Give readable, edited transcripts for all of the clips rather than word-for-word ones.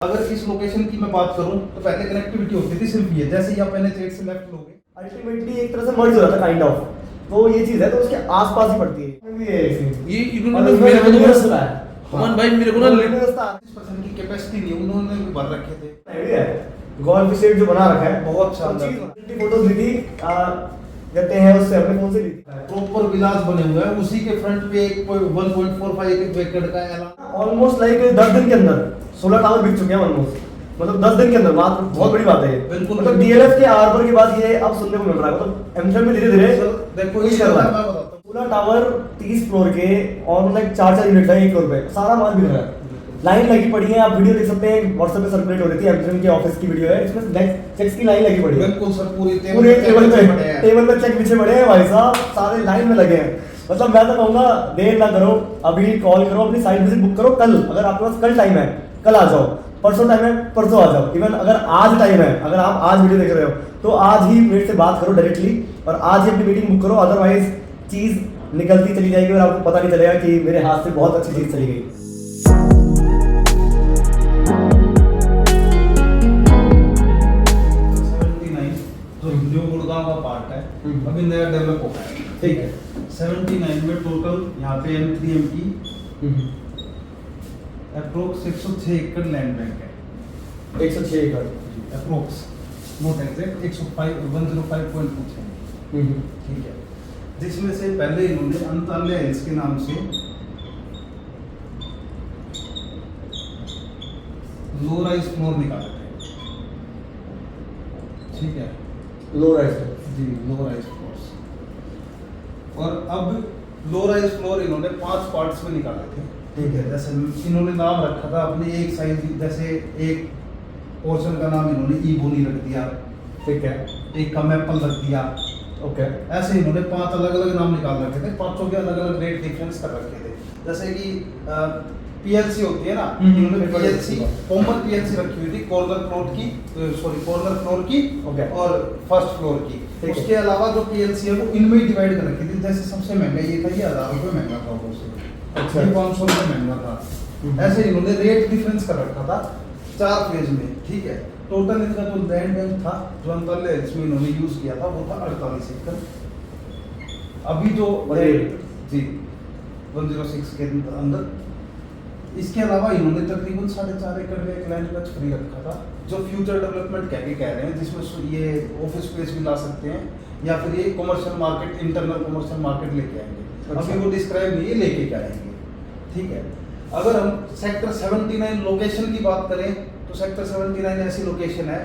अगर इस लोकेशन की मैं बात करूं तो पहले कनेक्टिविटी होती थी सिर्फ ये, जैसे ही आप NH8 से लेफ्ट लोगे अल्टीमेटली एक तरह से मर्ज हो रहा था काइंड ऑफ, तो ये चीज है तो उसके आसपास ही पड़ती है ये इन्होंने मेरे को तो सुना है अमन भाई मेरे को ना 30% की कैपेसिटी नहीं उन्होंने भी भर रखे थे। आइडिया है गोल्फ स्टेट जो बना रखा है बहुत शानदार फोटोज ली थी कहते हैं उससे अपने फोन से ली थी। प्रॉपर विलास बने हुए हैं, उसी के फ्रंट पे एक 1.45 एकड़ का ऐलान ऑलमोस्ट लाइक 10 दिन के अंदर 16 टावर बिक चुके हैं ऑलमोस्ट, मतलब 10 दिन के अंदर मात्र बहुत बड़ी बात है ये। बिल्कुल। मतलब डीएलएफ के आर के बाद ये अब सुनने को मिल रहा है, मतलब एमएम में धीरे धीरे देखो पुश इस कर रहा मैं है। बताता हूं पूरा टावर 30 फ्लोर के और लाइक 4 यूनिट है एक फ्लोर पे, सारा माल बिक रहा है, लाइन लगी पड़ी है। आप वीडियो देख सकते हैं, व्हाट्सएप पे सर्कुलेट हो रही थी, एमएम के ऑफिस की वीडियो है, इसमें चेक्स की लाइन लगी पड़ी है बिल्कुल सर, पूरे टेबल पे पे चेक पीछे पड़े हैं भाई साहब, सारे लाइन में लगे हैं। मतलब मैं तो कहूंगा देर ना करो, अभी कॉल करो, अपनी साइट विजिट बुक करो कल, अगर आपके पास कल टाइम है कल आ जाओ, परसों टाइम है परसों आ जाओ, इवन अगर आज टाइम है, अगर आप आज वीडियो देख रहे हो तो आज ही मेरे से बात करो डायरेक्टली और आज ही अपनी मीटिंग बुक करो, अदरवाइज चीज निकलती चली जाएगी और आपको पता नहीं चलेगा कि मेरे हाथ से बहुत अच्छी चीज चली गई। जो न्यू गुड़गांव का पार्ट है अभी नया डेवलप हो रहा है, ठीक है। 79 में टोटल यहाँ पे M3M की अप्रोक्स 106 एकड़ लैंड बैंक है। 106 एकड़ अप्रोक्स, नॉट एग्जैक्ट, 105.कुछ है, ठीक है। जिसमें से पहले इन्होंने अंताल्या हिल्स के नाम से लो राइज फ्लोर निकाले थे, ठीक है। लो राइज जी, लो राइज फ्लोर्स। और अब लो राइज फ्लोर इन्होंने 5 पार्ट्स में निकाले थे, ठीक है। जैसे इन्होंने नाम रखा था अपने एक साइज, जैसे एक पोर्शन का नाम इन्होंने ई बोनी रख दिया, ठीक है, एक का मैपल रख दिया, ओके। ऐसे इन्होंने 5 अलग अलग नाम निकाल रखे थे, पांचों के अलग अलग रेट डिफरेंस कर रखे थे। जैसे कि PLC होती है ना, इन्होंने PLC कॉमन PLC रखी हुई थी कॉर्नर फ्लोर की, सॉरी कॉर्नर फ्लोर की और फर्स्ट फ्लोर की। उसके अलावा जो PLC है वो इनमें ही डिवाइड कर रखी थी। जैसे सबसे महंगा ये था, ये 1000 रुपये महंगा था उससे, अच्छा, 500 रुपये महंगा था। ऐसे इन्होंने रेट डिफरेंस कर रखा था 4 फेज में, ठीक है। टोटल इनका जो लैंड बैंक था जो अंतरले इसमें इन्होंने यूज किया था वो था 48 एकड़। अभी जो जी 106 के अंदर, इसके अलावा इन्होंने तकरीबन 4.5 एकड़ का एक लैंड पैच फ्री रखा था, जो फ्यूचर डेवलपमेंट कह रहे हैं, जिसमें ये ऑफिस स्पेस भी ला सकते हैं या फिर ये commercial market, internal commercial market लेके आएंगे। अभी वो डिस्क्राइब नहीं है, लेके क्या आएंगे, ठीक है। अगर हम सेक्टर 79 लोकेशन की बात करें तो सेक्टर 79 ऐसी लोकेशन है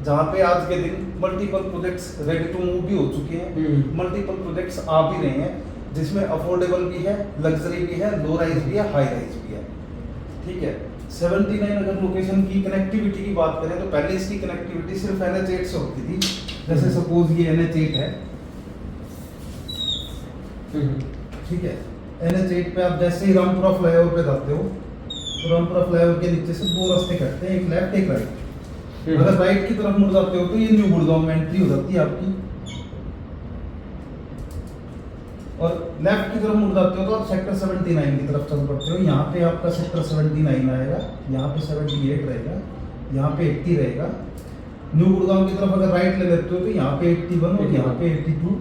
जहाँ पे आज के दिन multiple projects ready to move भी हो चुके हैं, मल्टीपल प्रोजेक्ट्स आ भी रहे हैं, जिसमें अफोर्डेबल भी है, लग्जरी भी है, लो राइज भी है, हाई राइज भी है, ठीक है। 79 अगर लोकेशन की कनेक्टिविटी की बात करें तो पहले इसकी कनेक्टिविटी सिर्फ NH8 से होती थी। जैसे सपोज ये NH8 है, ठीक है। NH8 पे आप जैसे ही रामपुरा फ्लाईओवर पे जाते हो तो रामपुरा फ्लाईओवर के नीचे से 2 रास्ते कटते हैं, एक लेफ्ट एक राइट। अगर राइट की तरफ मुड़ जाते हो तो ये न्यू गुड़गांव में एंट्री हो जाती है आपकी, और लेफ्ट की तरफ मुड़ जाते हो तो आप सेक्टर 79 की तरफ चल पड़ते हो। यहाँ पे आपका सेक्टर 79 आएगा, यहाँ पे 78 रहेगा, यहाँ पे 80 रहेगा। न्यू गुड़गांव की तरफ अगर राइट ले लेते हो तो यहाँ पे 81 और यहाँ पे 82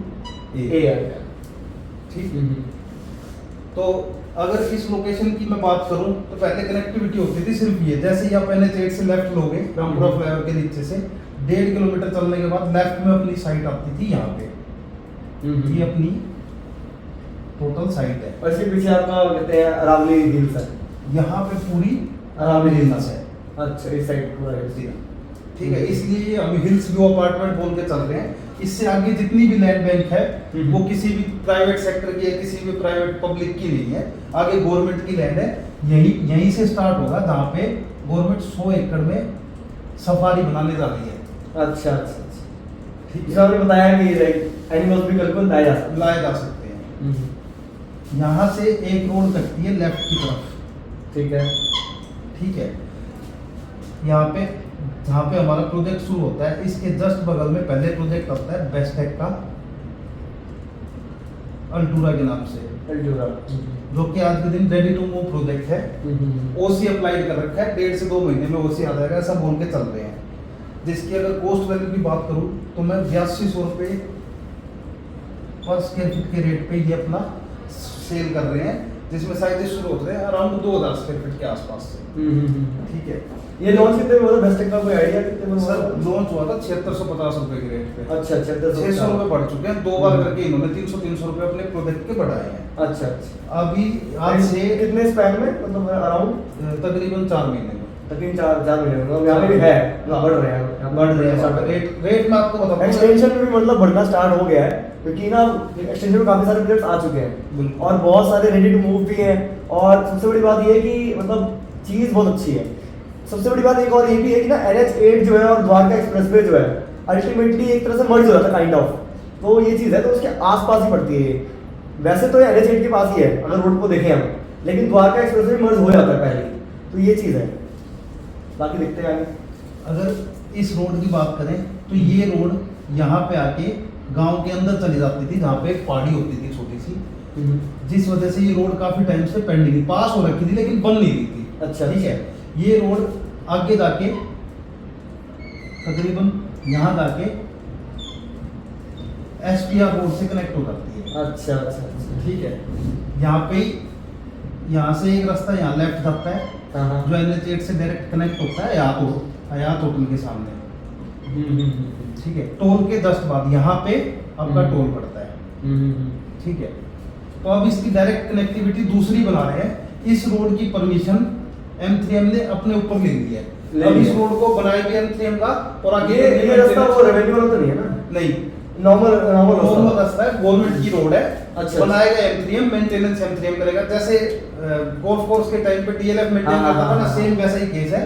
ए आएगा, ठीक। तो अगर इस लोकेशन की मैं बात करूं तो पहले कनेक्टिविटी होती थी सिर्फ ये, जैसे ही आप NH8 से लेफ्ट लोगे रामपुरा फ्लाईओवर के नीचे से 1.5 किलोमीटर चलने के बाद लेफ्ट में अपनी साइट आती थी यहाँ पे, ये अपनी टोटल साइट है। और इसके पीछे आपका कहते हैं अरावली हिल्स है, यहाँ पे पूरी अरावली हिल्स है, अच्छा इस साइड पूरा हिल्स, ठीक है। इसलिए हम हिल्स व्यू अपार्टमेंट बोल के चल रहे हैं। इससे आगे जितनी भी लैंड बैंक है वो किसी भी प्राइवेट सेक्टर की है, किसी भी प्राइवेट पब्लिक की नहीं है, आगे गवर्नमेंट की लैंड है। यहीं से स्टार्ट होगा जहाँ पे गवर्नमेंट 100 एकड़ में सफारी बनाने जा रही है। अच्छा, ठीक है। आपने बताया कि एनिमल्स भी कल को लाए जा सकते हैं। यहाँ से एक रोड कटती है लेफ्ट की तरफ, ठीक है, ठीक है। यहाँ पे जहाँ पे हमारा प्रोजेक्ट शुरू होता है इसके जस्ट बगल में पहले प्रोजेक्ट आता है बेस्टेक का, अल्टूरा के नाम से, अल्टूरा। जो कि आज के दिन रेडी टू मूव प्रोजेक्ट है। ओसी अप्लाई कर रखा है, 1.5 से 2 महीने में ओसी आ जाएगा, ऐसा बोल के चल रहे हैं। जिसकी अगर कॉस्ट वैल्यू की बात करूं तो मैं 8200 रुपये पर स्क्वायर फीट के रेट पे ये अपना सेल कर रहे हैं, जिसमें साइजेस शुरू होते हैं अराउंड 2000 स्क्वायर फीट के आसपास से। ठीक है। ये लॉन्च कितने में हुआ था? बेस्ट का कोई आइडिया कितने में हुआ सर था? लॉन्च हुआ था 7650 रुपए के रेट पे। अच्छा, 600 रुपए बढ़ चुके हैं, 2 बार करके इन्होंने 300 रुपए अपने प्रोजेक्ट के बढ़ाए हैं। अच्छा। अभी आज से कितने स्पैन में, मतलब अराउंड तकरीबन 4 महीने में, तकरीबन 4 महीने में, मतलब यहाँ पे भी है, बढ़ रहे हैं, बढ़ रहे हैं। रेट मैं आपको बताता हूँ। एक्सटेंशन में भी मतलब बढ़ना स्टार्ट हो गया है, क्योंकि ना एक्सटेंशन में काफी सारे प्लेयर्स आ चुके हैं बिल्कुल। और बहुत सारे रेडी टू मूव भी हैं। और सबसे बड़ी बात ये है कि मतलब चीज़ बहुत अच्छी है। सबसे बड़ी बात एक और ये भी है कि ना NH8 जो है और द्वारका एक्सप्रेसवे जो है अल्टीमेटली एक तरह से मर्ज हो जाता है काइंड ऑफ, तो ये चीज़ है, तो उसके आसपास ही पड़ती है ये। वैसे तो ये NH8 के पास ही है अगर रोड को देखें हम, लेकिन द्वारका एक्सप्रेसवे मर्ज हो जाता है पहले, तो ये चीज़ है। बाकी देखते हैं आगे। अगर इस रोड की बात करें तो ये रोड यहाँ पे आके गांव के अंदर चली जाती थी, जहाँ पे एक पहाड़ी होती थी छोटी सी, जिस वजह से ये रोड काफी टाइम से पेंडिंग थी, पास हो रखी थी लेकिन बन नहीं रही थी। अच्छा, ठीक है। ये रोड आगे जाके तकरीबन यहाँ जाके SPR रोड से कनेक्ट हो जाती है। अच्छा अच्छा अच्छा, ठीक है। यहाँ पे यहाँ से एक रास्ता यहाँ लेफ्ट जाता है, हाँ जो NH8 से डायरेक्ट कनेक्ट होता है हयात होटल के सामने। ठीक है। टोल के जस्ट बाद यहाँ पे आपका टोल पड़ता है। ठीक है। तो अब इसकी डायरेक्ट कनेक्टिविटी दूसरी बना रहे हैं। इस रोड की परमिशन M3M ने अपने ऊपर ले ली है। अब इस रोड को बनाया भी M3M का, और आगे ये रास्ता वो रेवेन्यू वाला तो नहीं है ना? नहीं, नॉर्मल रास्ता है, गवर्नमेंट की रोड है। अच्छा। बनाएगा M3M, मेंटेनेंस M3M करेगा। जैसे गोल्फ कोर्स के टाइम पे DLF मेंटेन करता था ना, सेम वैसा ही केस है।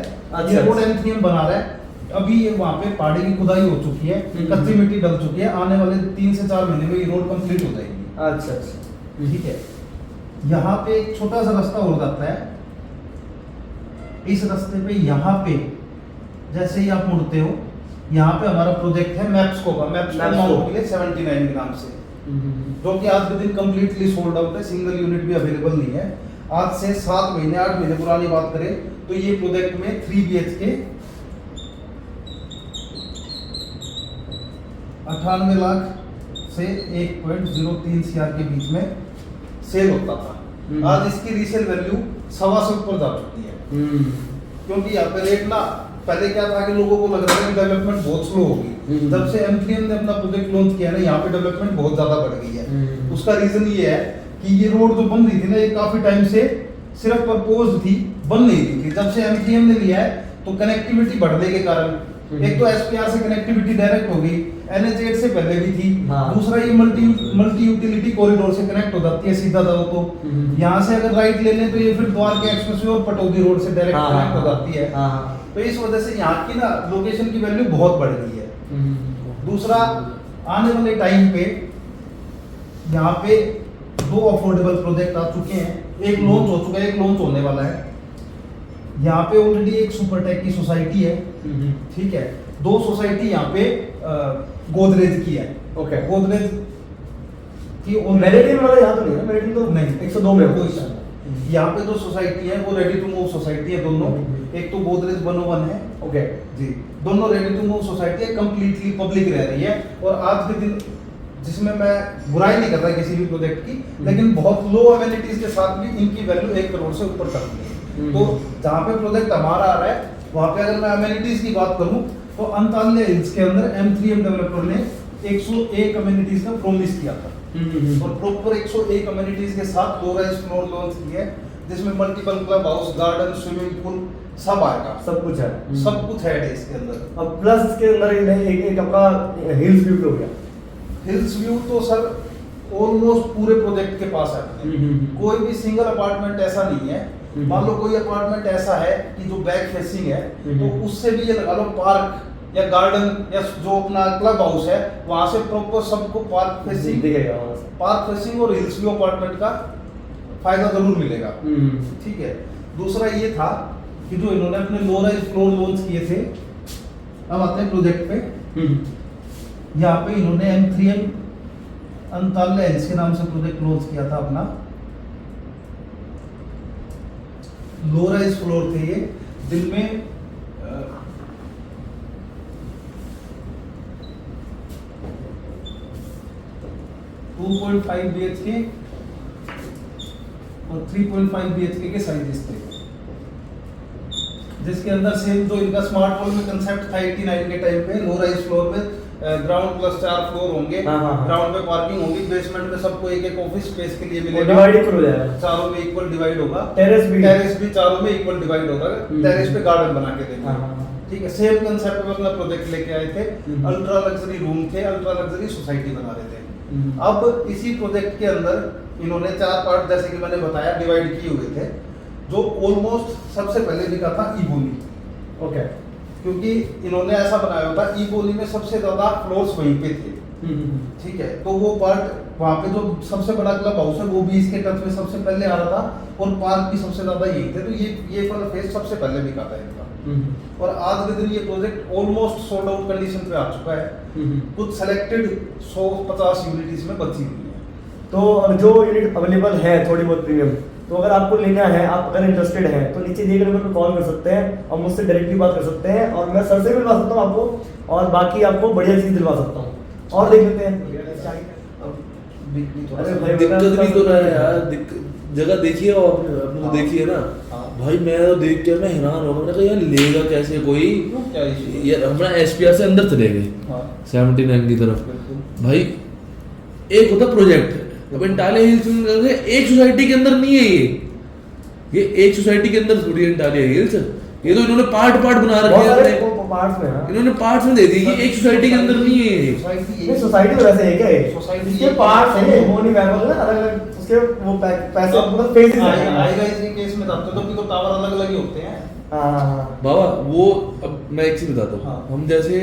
ये रोड M3M बना रहा है। अभी ये वहाँ पे पहाड़ी की खुदाई हो चुकी है, कच्ची मिट्टी डल चुकी है, आने वाले 3 से 4 महीने में ये रोड कंप्लीट हो जाएगी। अच्छा अच्छा, ठीक है। यहाँ पे एक छोटा सा रास्ता हो जाता है। इस रास्ते पे यहाँ पे जैसे ही आप मुड़ते हो, यहाँ पे हमारा प्रोजेक्ट है मैप्सको का, मैप्सको माउंट के लिए 79 के नाम से, जो कि आज के दिन कंप्लीटली सोल्ड आउट है, सिंगल यूनिट भी अवेलेबल नहीं है। आज से 7 महीने 8 महीने पुरानी बात करें तो ये प्रोजेक्ट में 3 BHK 98 लाख से 1.03 CR के बीच में सेल होता था। आज इसकी रीसेल वैल्यू 125 ऊपर जा चुकी है। क्योंकि यहाँ पे रेट ना, पहले क्या था कि लोगों को लग रहा था कि डेवलपमेंट बहुत स्लो होगी। जब से M3M ने अपना प्रोजेक्ट लॉन्च किया ना, यहाँ पे डेवलपमेंट बहुत ज्यादा बढ़ गई है। उसका रीजन ये है कि ये रोड जो बन रही थी ना, ये काफी टाइम से सिर्फ प्रपोज थी, बन नहीं रही थी। जब से M3M ने लिया है तो कनेक्टिविटी बढ़ने के कारण, एक तो SPR से कनेक्टिविटी डायरेक्ट हो गई, NH8 से पहले भी थी। दूसरा ये मल्टी यूटिलिटी कॉरिडोर से कनेक्ट हो जाती है, सीधा जाओ तो यहाँ से अगर राइट ले लें तो ये फिर द्वारका एक्सप्रेसवे और पटौदी रोड से डायरेक्ट कनेक्ट हो जाती है। तो इस वजह से यहाँ की ना लोकेशन की वैल्यू बहुत बढ़ गई है। दूसरा, आने वाले टाइम पे यहाँ पे 2 अफोर्डेबल प्रोजेक्ट आ चुके हैं। एक लॉन्च हो चुका है, एक लॉन्च होने वाला है। यहाँ पे ऑलरेडी एक सुपरटेक की सोसाइटी है। ठीक है। 2 सोसाइटी यहाँ पे गोदरेज की है। ओके। गोदरेज की मेरिडियन वाला यहाँ तो नहीं है? मेरिडियन तो नहीं, 102 में कोई सा। यहाँ पे 2 सोसाइटी है, वो रेडी टू मूव सोसाइटी है दोनों। एक तो गोदरेज 101 है। ओके जी, दोनों रेडी टू मूव सोसाइटी है, कंप्लीटली पब्लिक रह रही है। और आज के दिन, जिसमें मैं बुराई नहीं कर रहा किसी भी प्रोजेक्ट की, लेकिन बहुत लो अमेनिटीज के साथ भी इनकी वैल्यू 1 करोड़ से ऊपर करती है। तो जहाँ पे प्रोजेक्ट हमारा आ रहा है, वहाँ पे अगर मैं अमेनिटीज की बात करूँ तो अंताल्य हिल्स के अंदर M3M डेवलपर ने 101 अमेनिटीज का प्रॉमिस किया था। और प्रॉपर 101 अमेनिटीज के साथ 2 राइज फ्लोर लॉन्च की है, जिसमें multiple club house, garden, swimming pool सब आएगा। सब कुछ है, सब कुछ है इसके अंदर। अब प्लस इसके अंदर एक आपका हिल्स व्यू हो गया। हिल्स व्यू तो सर ऑलमोस्ट पूरे प्रोजेक्ट के पास है। कोई भी सिंगल अपार्टमेंट ऐसा नहीं है। मान लो कोई अपार्टमेंट ऐसा है कि जो बैक फेसिंग है, तो उससे भी ये लगा लो पार्क या गार्डन या जो अपना क्लब हाउस है, वहां से प्रॉपर सबको पार्क फेसिंग दिखेगा, पार्क फेसिंग और हिल्स व्यू अपार्टमेंट का फायदा जरूर मिलेगा। ठीक है। दूसरा ये था कि जो इन्होंने अपने लो राइज फ्लोर लॉन्च किए थे, अब आते हैं प्रोजेक्ट पे। यहाँ पे इन्होंने M3M अंताल्या हिल्स के नाम से प्रोजेक्ट क्लोज किया था अपना। लो राइज फ्लोर थे ये, दिन में 2.5 BHK और 3.5 BHK के साइजेस थे, जिसके अंदर सेम जो इनका स्मार्ट होल में कंसेप्ट था 89 के टाइम पे, लो राइज फ्लोर में ग्राउंड प्लस 4 फ्लोर होंगे, ग्राउंड पे पार्किंग होगी, बेसमेंट में सबको एक एक ऑफिस स्पेस के लिए मिलेगा, डिवाइड हो जाएगा, चारों में इक्वल डिवाइड होगा, टेरेस भी चारों में इक्वल डिवाइड होगा, टेरेस पे गार्डन बना के देंगे। ठीक है, सेम कंसेप्ट में अपना प्रोजेक्ट लेके आए थे, अल्ट्रा लग्जरी रूम थे, अल्ट्रा लग्जरी सोसाइटी बना रहे थे। अब इसी प्रोजेक्ट के अंदर इन्होंने 4 पार्ट जैसे कि मैंने बताया डिवाइड किए हुए थे, जो ऑलमोस्ट सबसे पहले लिखा था इबोली। ओके, क्योंकि इन्होंने ऐसा बनाया होता, इबोली में सबसे ज्यादा फ्लोर्स वहीं पे थे। ठीक है, तो वो पार्ट वहाँ पे जो सबसे बड़ा क्लब हाउस है वो भी इसके टच में सबसे पहले आ रहा था, और पार्क भी सबसे ज्यादा यही थे, तो ये वाला फेज सबसे पहले बिका था इनका। और आज के दिन ये project almost sold out condition पे आ चुका है, कुछ सेलेक्टेड 150 यूनिट में बची हुई है। तो जो यूनिट अवेलेबल है थोड़ी बहुत प्रीमियम, तो अगर आपको लेना है, आप अगर इंटरेस्टेड हैं तो नीचे दिए गए नंबर पर कॉल कर सकते हैं और मुझसे डायरेक्टली बात कर सकते हैं, और मैं सर से भी मिलवा सकता हूँ आपको, और बाकी आपको बढ़िया चीज़ दिलवा सकता हूँ। और देख लेते हैं। अरे भाई दिक्कत भी तो रहा है यार, जगह देखिए और आपने तो देखी है ना। भाई मैं तो देख के मैं हैरान हो गया, मैंने कहा यार लेगा कैसे कोई, यार हमारा एसपीआर से अंदर चले गए 79 की तरफ। भाई एक होता प्रोजेक्ट, अब अंटालिया हिल्स में एक सोसाइटी के अंदर नहीं है ये एक सोसाइटी के अंदर थोड़ी अंटालिया हिल्स, ये तो इन्होंने पार्ट बना रखे हैं अपने पार्ट्स में, इन्होंने पार्ट्स में दे दी, ये एक सोसाइटी के अंदर नहीं है ये। सोसाइटी में वैसे है क्या, सोसाइटी इसके पार्ट्स हैं, वो नहीं वैल्यूएबल है, अलग-अलग उसके वो पैसे मतलब फेजेस हैं। हाई राइज के केस में जाते तो टावर अलग-अलग ही होते हैं। हां बाबा वो, अब मैं एक चीज बताता हूँ, हम जैसे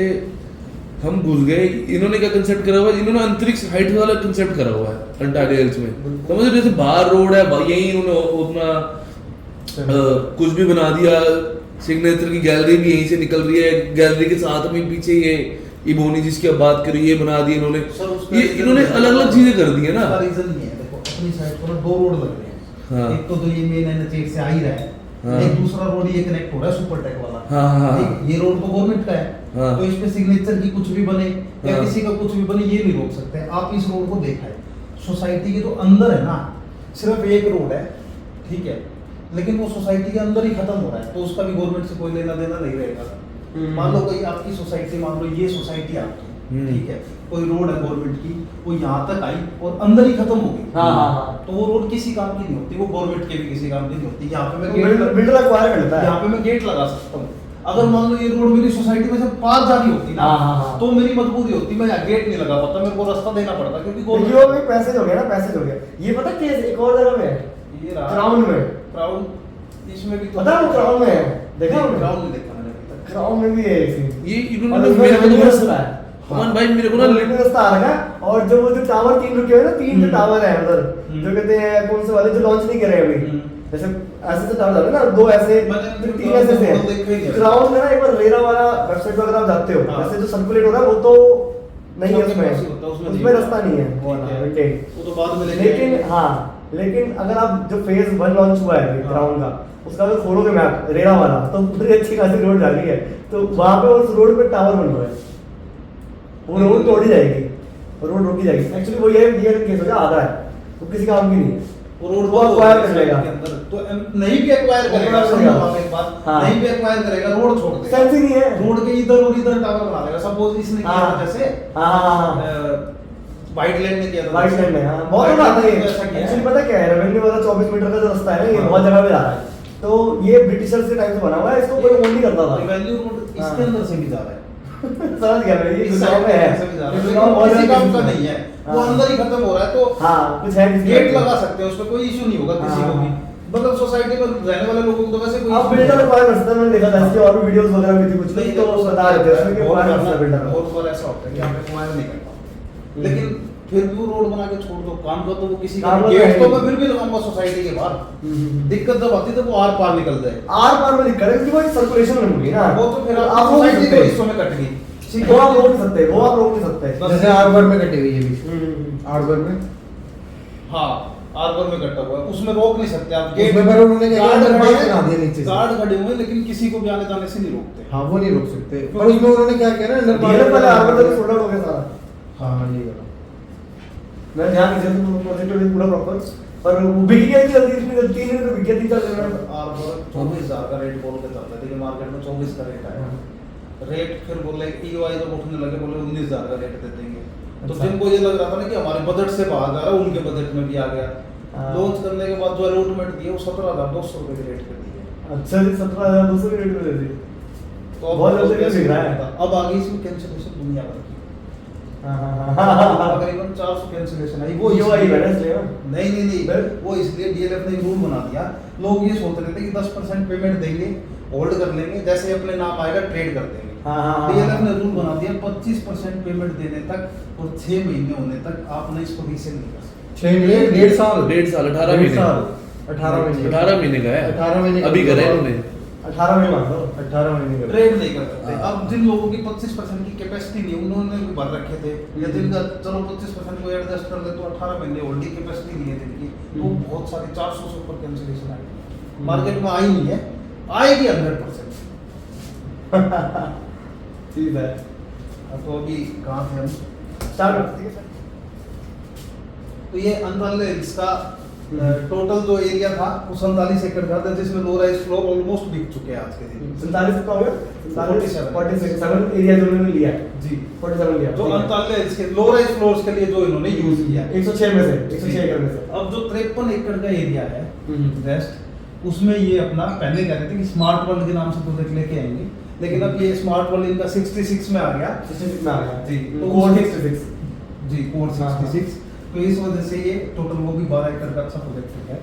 हम घुस गए, इन्होंने क्या कंसेप्ट करा हुआ है, इन्होंने अंतरिक्ष हाइट वाला कंसेप्ट करा हुआ है अंटालिया हिल्स में। समझ रहे, जैसे बाहर रोड है, यही इन्होंने अपना कुछ भी बना दिया, सिग्नेचर की गैलरी भी यहीं से निकल रही है, गैलरी के साथ में पीछे ये इबोनी जिसकी अब बात करी, ये बना दी इन्होंने, ये इन्होंने अलग अलग चीजें कर दी है ना। रीजन नहीं है, देखो अपनी साइड पर 2 रोड लग रहे हैं, एक तो ये मेन एनएच से आ ही रहा है, एक दूसरा रोड ये कनेक्ट हो रहा है सुपरटेक वाला, ये रोड तो गवर्नमेंट का है, तो इस पे सिग्नेचर की कुछ भी बने या किसी का कुछ भी बने, ये नहीं रोक सकते। आप इस रोड को देखा है, सोसाइटी के जो अंदर है ना, सिर्फ एक रोड है, ठीक है, लेकिन वो सोसाइटी के अंदर ही खत्म हो रहा है, तो उसका भी गवर्नमेंट से कोई लेना देना नहीं रहेगा। मान लो कोई आपकी सोसाइटी, मान लो ये सोसाइटी आपकी, ठीक है, कोई रोड है गवर्नमेंट की, वो यहाँ तक आई और अंदर ही खत्म हो गई, तो वो रोड किसी काम की नहीं होती, वो गवर्नमेंट के भी किसी काम की नहीं होती। यहाँ पे मैं बिल्डर एक्वायर करता है, यहाँ पे मैं गेट लगा सकता हूँ। अगर मान लो ये रोड मेरी सोसाइटी में से पार जा रही होती ना, तो मेरी मजबूरी होती, मैं यहाँ गेट नहीं लगा पाता, मेरे को रास्ता देना पड़ता, क्योंकि वो पैसेज हो गया ना, पैसेज हो गया। ये पता क्या एक और जगह में है, ये क्राउन में, क्राउन इसमें भी पता है वो क्राउन में है, देखा क्राउन नहीं देखा मैंने अभी तक। क्राउन में भी है ये इन्होंने मेरे को तो सुना है, अमन भाई मेरे को ना रास्ता आ रहा है, और जो वो जो टावर 3 रुके हुए ना, 3 जो टावर है उधर, जो कहते हैं कौन से वाले जो लॉन्च नहीं करे अभी, जैसे ऐसे से टावर जाते ना, 2 ऐसे 3 ऐसे से क्राउन में ना, एक बार रेरा वाला वेबसाइट पर अगर आप जाते हो, वैसे जो सर्कुलेट हो रहा है वो तो नहीं है उसमें रास्ता नहीं है वो तो बाद में, लेकिन हाँ, लेकिन अगर आप जो फेज 1 लॉन्च हुआ है ग्राउंड का, उसका अगर खोलोगे मैप रेरा वाला, तो पूरी अच्छी खासी रोड जा रही है, तो वहां पे उस रोड पे टावर बन रहा है, वो रोड तोड़ी जाएगी, रोड रोकी जाएगी। एक्चुअली वो ये केस हो जाए, आधा है, वो किसी काम की नहीं है, वो रोड वो एक्वायर कर लेगा, तो नहीं भी एक्वायर करेगा, एक बात नहीं भी एक्वायर करेगा, रोड छोड़ देगा, सेंस ही नहीं है, रोड के इधर और इधर टावर बना देगा। सपोज इसने किया जैसे वाइट लैंड ने किया था, वाइट लैंड में, हां बहुत आता है एक्चुअली। पता क्या है, रेवेन्यू वाला 24 मीटर का जो रास्ता है ना, ये बहुत जगह पे जा रहा है, तो ये ब्रिटिशर्स के टाइम से बना हुआ है, इसको कोई ओन नहीं करता था। रेवेन्यू रोड इसके अंदर से भी जा रहा है, समझ गया मैं, ये गुड़गांव में है, गुड़गांव बहुत किसी काम का नहीं है, वो अंदर ही खत्म हो रहा है, तो हां कुछ है, गेट लगा सकते हैं, उसमें कोई इशू नहीं होगा किसी को भी, मतलब सोसाइटी में रहने वाले लोगों को तो वैसे कोई आप बिल्डर एक्वायर कर सकते हैं। मैंने देखा था इसके और भी वीडियोस वगैरह भी थी, कुछ नहीं तो बता रहे थे उसमें कि एक्वायर कर सकते हैं बिल्डर, बहुत बार ऐसा होता है कि आप एक्वायर नहीं कर पाते, लेकिन फिर भी वो रोड बना के छोड़ दो, काम का तो वो किसी का गेट तो मैं फिर भी लगाऊंगा सोसाइटी के बाहर, दिक्कत जब आती तो वो आर पार निकल जाए, आर पार में दिक्कत है क्योंकि वो सर्कुलेशन बन गई ना, वो तो फिर आप सोसाइटी के हिस्सों में कट गई, वो आप रोक नहीं सकते, वो आप रोक नहीं सकते। जैसे आर्बर में कटी हुई है बीच आर्बर में, हाँ आर्बर में कटा हुआ है, उसमें रोक नहीं सकते आप। उसमें पर उन्होंने क्या किया, दरवाजा बना दिया नीचे से। गार्ड खड़े हुए हैं, लेकिन किसी को भी आने जाने से नहीं रोकते। हाँ वो नहीं रोक सकते, पर उसमें उन्होंने क्या किया ना, अंदर डीएलएफ वाले आर्बर तक सोल्ड आउट हो गया सारा। हाँ ये करो। मैं ध्यान नहीं दिया तो प्रोजेक्ट में पूरा प्रॉपर, पर वो बिक गया थी जल्दी, इसमें गलती नहीं तो बिक गया 3-4 दिन में। आर्बर 24,000 का रेट बोल के चलता है, लेकिन मार्केट में 24 का रेट आया। रेट फिर बोले ईओआई जब उठने लगे, बोले 19,000 का रेट दे देंगे। तो अच्छा। जिनको ये लग रहा था ना कि हमारे बजट से बाहर जा रहा है, उनके बजट में भी आ गया। हाँ। लॉन्च करने के बाद जो अलॉटमेंट दिए वो 17,200 रुपए के रेट पे दिए। अच्छा जी, 17,200 के रेट में दे दी। तो अब बहुत जल्दी कैसे बिक रहा है। होता? अब आगे इसमें कैंसिलेशन दुनिया भर की हाँ हाँ तकरीबन 400 कैंसिलेशन आई। वो ईओआई है ना इसलिए ना? नहीं फिर? वो इसलिए डीएलएफ ने रूल बना दिया। लोग ये सोच रहे थे कि 10% पेमेंट देंगे, होल्ड कर लेंगे, जैसे अपने नाम आएगा ट्रेड कर देंगे। हाँ। डीएलएफ ने रूल बना दिया 25% पेमेंट देने तक और 6 महीने होने तक आपने इसको रीसेल नहीं कर सकते। 6 महीने 1.5 साल 18 महीने 18 महीने 18 महीने का है। 18 महीने अभी करे उन्होंने 18 महीने मान लो। 18 महीने का ट्रेड नहीं कर सकते। हाँ। अब जिन लोगों की 25% की कैपेसिटी नहीं, उन्होंने भी भर रखे थे, या जिनका चलो 25% को एडजस्ट कर ले तो 18 महीने होल्डिंग कैपेसिटी नहीं है जिनकी, तो बहुत सारी 400 से ऊपर कैंसिलेशन आई। मार्केट में आई नहीं है, आएगी 100%। ठीक है, तो अभी कहाँ थे हम? स्टार्ट करते हैं। तो ये अनरल हिल्स का टोटल जो एरिया था वो 47 एकड़ का था, जिसमें लो राइज फ्लोर ऑलमोस्ट बिक चुके हैं आज के दिन। 47 का हो गया, 47 एरिया जो उन्होंने लिया है जी 47 लिया जो अनरल हिल्स के लो राइज फ्लोर्स के लिए जो इन्होंने यूज किया। 106 में से 106 एकड़ में से। अब जो 53 एकड़ का एरिया है वेस्ट, उसमें ये अपना पहले कह रहे थे कि स्मार्ट वर्ल्ड के नाम से प्रोजेक्ट लेके आएंगे, लेकिन अब ये स्मार्ट वर्ल्ड इनका 66 में आ गया। 66 में आ गया जी, तो कोड 66 जी कोड हाँ, 66। तो इस वजह से ये टोटल वो भी 12 एकड़ का अच्छा प्रोजेक्ट है।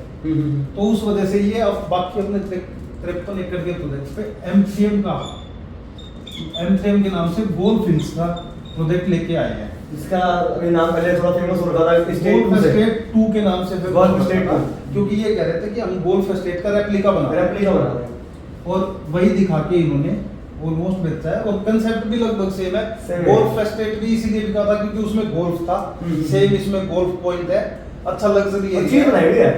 तो उस वजह से ये अब बाकी अपने 53 एकड़ के प्रोजेक्ट पे M3M के नाम से गोल्फ हिल्स का प्रोजेक्ट लेके आए हैं। इसका अभी नाम पहले थोड़ा फेमस हो रहा था, स्टेट गोल्फ एस्टेट 2 के नाम से फिर गोल्फ एस्टेट 2, क्योंकि ये कह रहे थे कि हम गोल्फ एस्टेट का रेप्लिका बना रहे हैं। रेप्लिका बना रहे हैं और वही दिखा के इन्होंने ऑलमोस्ट बेचा है, और कंसेप्ट भी लगभग सेम है। Same है। गोल्फ एस्टेट भी इसीलिए बिका था क्योंकि उसमें गोल्फ था, सेम इसमें गोल्फ पॉइंट है, अच्छा लग्जरी और चीज बनाई हुई है,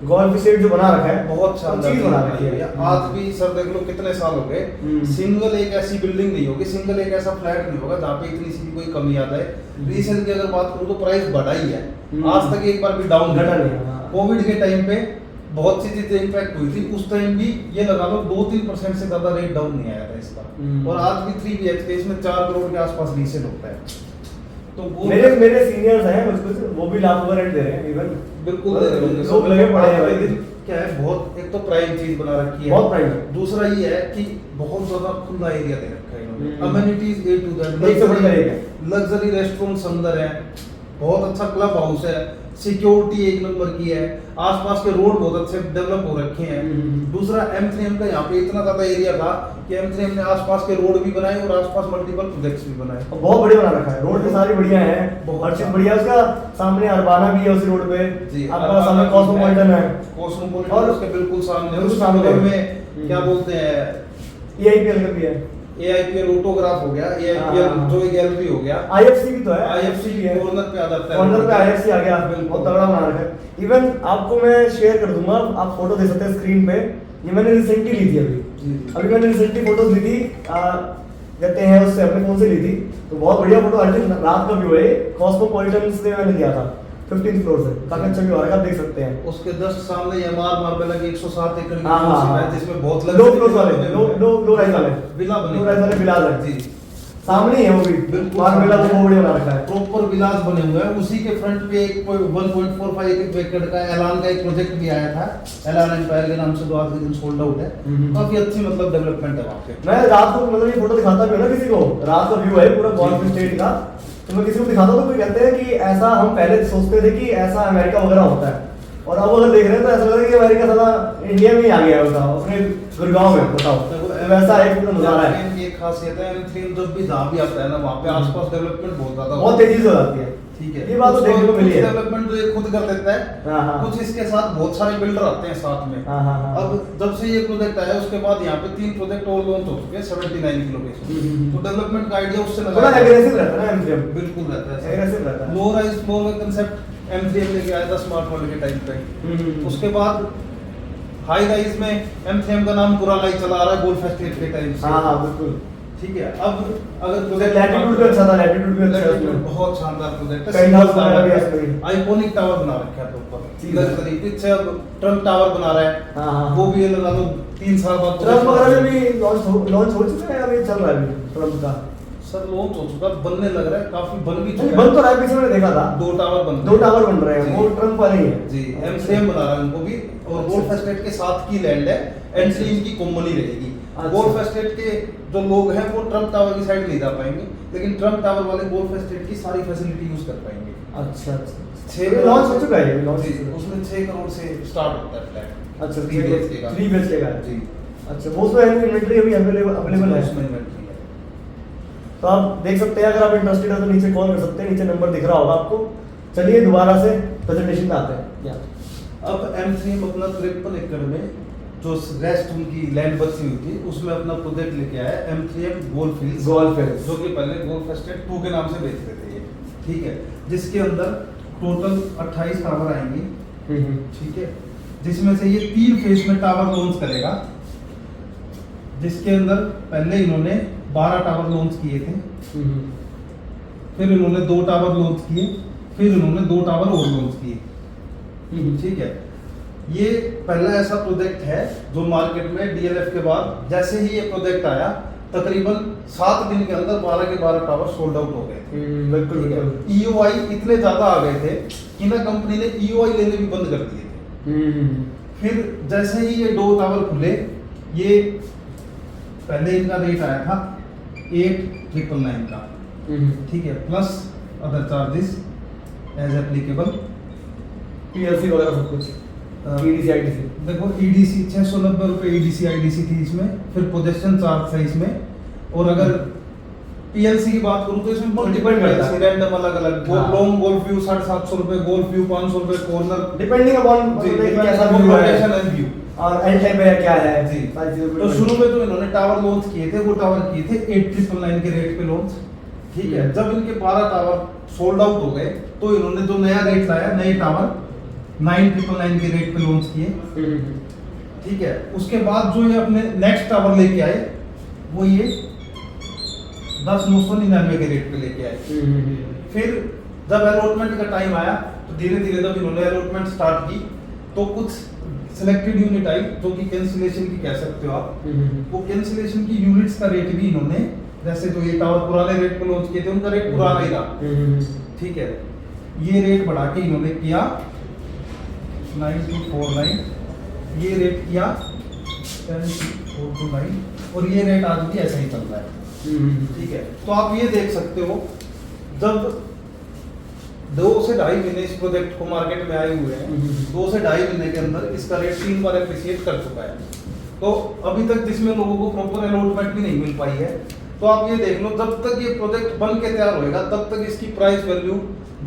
गोल्फ स्टेट जो बना रखा है बहुत शानदार चीज बना रखी है। आज भी सर देख लो कितने साल हो गए, सिंगल एक ऐसी बिल्डिंग नहीं होगी, सिंगल एक ऐसा फ्लैट नहीं होगा जहाँ पे इतनी सी कोई कमी आ जाए। रीसेल की अगर बात करूँ तो प्राइस बढ़ा ही है, आज तक एक बार भी डाउन घटा नहीं है, हाँ। कोविड के टाइम पे बहुत सी चीजें इम्पैक्ट हुई थी, उस टाइम भी ये लगा लो 2-3% से ज्यादा रेट डाउन नहीं आया था इसका। और आज भी 3 BHK इसमें 4 करोड़ के आसपास रीसेल होता है। तो वो मेरे सीनियर्स हैं मुझको, वो भी लाख रुपए रेंट दे रहे हैं इवन, बिल्कुल दे रहे होंगे। लोग लगे पड़े हैं आज भाई। के दिन क्या है, बहुत एक तो प्राइम चीज बना रखी है, बहुत प्राइम है। दूसरा ये है कि बहुत ज्यादा खुला एरिया दे रखा है इन्होंने, hmm. Amenities A to Z, एक से बढ़कर एक है। लग्जरी रेस्टोरेंट्स अंदर है, बहुत अच्छा क्लब हाउस है, सिक्योरिटी एक नंबर की है, आसपास के रोड बहुत अच्छे डेवलप हो रखे हैं। दूसरा M3M का यहाँ पे इतना ज्यादा एरिया था कि M3M ने आसपास के रोड भी बनाए और आसपास मल्टीपल प्रोजेक्ट्स भी बनाए। और बहुत बढ़िया बना रखा है, रोड भी सारी बढ़िया है, हर चीज बढ़िया है। उसका सामने अरबाना भी है उसी रोड पे, जी, आपका सामने कॉस्मोपॉलिटन है, कॉस्मोपॉलिटन और उसके बिल्कुल सामने, बिल्कुल उसके सामने। बगल में क्या बोलते हैं, EIPL का भी है, AIPL ऑटोग्राफ हो गया, AIPL हाँ। जो गैलरी हो गया, IFC भी तो है, IFC भी है, कॉर्नर पे आ जाता है, कॉर्नर पे IFC आ गया, बिल्कुल। बहुत तगड़ा बना रखा है। इवन आपको मैं शेयर कर दूंगा, आप फोटो देख सकते हैं स्क्रीन पे, ये मैंने रिसेंटली ली थी अभी जी। अभी मैंने रिसेंटली फोटोज ली थी, कहते हैं उससे अपने फोन से ली थी, तो बहुत बढ़िया फोटो आई थी, रात का व्यू है, कॉस्मोपॉलिटन से मैंने लिया था 15th फ्लोर से, काफी अच्छा व्यू आ रहा है, आप देख सकते हैं। उसके जस्ट सामने MR मार्बेला की 107 एकड़ की हाँ, हाँ, township है, हाँ। जिसमें बहुत लो फ्लोर वाले, लो राइज वाले, विला बने, लो राइज वाले विलास है जी, सामने ही है वो भी, बिल्कुल मार्बेला तो सामने। बहुत बढ़िया बना रखा है। प्रॉपर विलास बने हुए हैं। उसी के फ्रंट पे एक 1.45 एकड़ का एलान का एक प्रोजेक्ट भी आया था, एलान एम्पायर के नाम से, जो आज के दिन सोल्ड आउट है। काफी अच्छी मतलब डेवलपमेंट है वहाँ पे। मैं रात को मतलब ये फोटो दिखाता भी हूँ ना किसी को, रात का व्यू है पूरा गोल्फ स्टेट का, तो मैं किसी को दिखाता हूँ तो कोई कहते हैं कि ऐसा हम पहले सोचते थे कि ऐसा अमेरिका वगैरह होता है, और अब अगर देख रहे हैं तो ऐसा लगता है कि अमेरिका साला इंडिया में ही आ गया होता है, अपने गुड़गांव में, बताओ तो वैसा एक पूरा नजारा है। ये खासियत है M3M, जब भी जहाँ भी आता है ना वहाँ पे आसपास डेवलपमेंट बहुत ज्यादा बहुत तेजी से हो जाती है, ठीक है, ये बात तो देखने को मिली है। डेवलपमेंट तो ये खुद कर देता है, हाँ, हाँ। कुछ इसके साथ बहुत सारे बिल्डर आते हैं साथ में। हाँ, हाँ, हाँ। अब जब से ये प्रोजेक्ट आया उसके बाद यहाँ पे 3 प्रोजेक्ट और लॉन्च हो चुके हैं 79 की लोकेशन। तो डेवलपमेंट का आइडिया उससे थोड़ा लगाया एग्रेसिव रहता है ना M3M। बिल्कुल रहता है, एग्रेसिव रहता है। लो राइज फ्लोर का कंसेप्ट M3M लेके आया था स्मार्ट वर्ल्ड के टाइम पे। उसके बाद हाई राइज में M3M का नाम पुराना ही चला आ रहा है गोल्फ एस्टेट के टाइम से। हाँ हाँ बिल्कुल। ठीक है, अब अगर लैटिट्यूड भी अच्छा था, लैटिट्यूड भी अच्छा है लैटिट्यूड उसमें। बहुत शानदार प्रोजेक्ट पेंट हाउस बनाया भी है इसमें। आइकॉनिक टावर बना रखा है ऊपर ठीक है। लग्जरी। पीछे अब ट्रम्प टावर बना रहा है, हाँ, हाँ। वो भी ये लगा लो 3 साल बाद ट्रम्प वगैरह में भी लॉन्च हो चुका है, अभी चल रहा है अभी ट्रम्प का। सर लॉन्च हो चुका, बनने लग रहा है, काफी बन भी नहीं, चुका बन तो रहा है, पीछे मैंने देखा था 2 टावर बन दो टावर बन रहे हैं, जी। वो ट्रम्प वाले ही है जी, M3M बना रहा है उनको भी, और गोल्फ एस्टेट के साथ की लैंड है, एंट्री इनकी कॉमन ही रहेगी। अच्छा। गोल्फ एस्टेट के जो लोग हैं वो ट्रम्प टावर की साइड नहीं जा पाएंगे, लेकिन ट्रम्प टावर वाले गोल्फ एस्टेट की सारी फैसिलिटी यूज कर पाएंगे। अच्छा अच्छा। 6 लॉन्च हो चुका है ये, लॉन्च हो जी, चुका है। उसमें 6 करोड़ से स्टार्ट होता है फ्लैट। अच्छा 3 BHK का। 3 BHK का है। जी, अच्छा, वो उसमें इन्वेंटरी अभी अवेलेबल है। उसमें इन्वेंटरी है। तो आप देख सकते हैं, अगर आप इंटरेस्टेड है तो नीचे कॉल कर सकते हैं, नीचे नंबर दिख रहा होगा आपको। चलिए दोबारा से प्रेजेंटेशन में आते हैं। या अब M3M अपना 53 एकड़ में जो रेस्ट उनकी लैंड बची हुई थी उसमें अपना प्रोजेक्ट लेके आया M3M golf hills, golf hills. जो कि पहले गोल्फ एस्टेट 2 के नाम से बेचते थे ये। ठीक है, जिसके अंदर टोटल 28 टावर आएंगे। ठीक है, जिसमें से ये 3 फेज में टावर लॉन्च करेगा, जिसके अंदर पहले इन्होंने 12 टावर लॉन्च किए थे, फिर इन्होंने 2 टावर लॉन्च किए, फिर इन्होंने 2 टावर और लॉन्च किए। ठीक है, ये पहला ऐसा प्रोजेक्ट है जो मार्केट में DLF के बाद जैसे ही ये प्रोजेक्ट आया तकरीबन 7 दिन के अंदर 12 के 12 टावर सोल्ड आउट हो गए थे। बिल्कुल ठीक है, बिल्कुल। EOI इतने ज्यादा आ गए थे कि ना कंपनी ने EOI लेने भी बंद कर दिए थे। फिर जैसे ही ये 2 टावर खुले, ये पहले इनका रेट आया था 8,999 का। ठीक है, plus other charges as applicable, PLC वगैरह सब कुछ, EDC IDC। देखो EDC 690 रुपये EDC IDC थी इसमें, फिर पोजेशन चार्ज था इसमें, और अगर PLC की बात करूं तो इसमें मल्टीपल करता है। रैंडम अलग अलग हाँ। लॉन्ग गोल्फ व्यू 750 रुपये, गोल्फ व्यू 500 रुपये, कॉर्नर डिपेंडिंग अपॉन कैसा व्यू लोकेशन है एंड व्यू। और एंड टाइप है क्या है जी, सारी चीजों तो शुरू में तो इन्होंने टावर लॉन्च किए थे, वो टावर किए थे 8,999 के रेट पे लॉन्च। ठीक है, जब इनके 12 टावर सोल्ड आउट हो गए तो इन्होंने जो नया रेट लाया, नए टावर 9,999 के रेट पे लॉन्च किए। ठीक है, उसके बाद जो ये अपने नेक्स्ट टावर लेके आए वो ये 10,999 के रेट पे लेके आए। फिर जब अलॉटमेंट का टाइम आया तो धीरे धीरे जब इन्होंने अलॉटमेंट स्टार्ट की तो कुछ सिलेक्टेड यूनिट आई जो कि कैंसिलेशन की कह सकते हो आप। वो कैंसिलेशन की यूनिट्स का रेट भी इन्होंने, जैसे जो ये टावर पुराने रेट पे लॉन्च किए थे उनका रेट पुराना ही रहा। ठीक है, ये रेट बढ़ा के इन्होंने किया 9249, ये रेट किया 10429, और ये रेट आज भी ऐसा ही चल रहा है। ठीक है, तो आप ये देख सकते हो जब 2 से 2.5 महीने इस प्रोजेक्ट को मार्केट में आए हुए हैं, 2 से 2.5 महीने के अंदर इसका रेट 3 बार एप्रिशिएट कर चुका है। तो अभी तक जिसमें लोगों को प्रॉपर अलॉटमेंट भी नहीं मिल पाई है, तो आप ये देख लो जब तक ये प्रोजेक्ट बन के तैयार होएगा तब तक इसकी प्राइस वैल्यू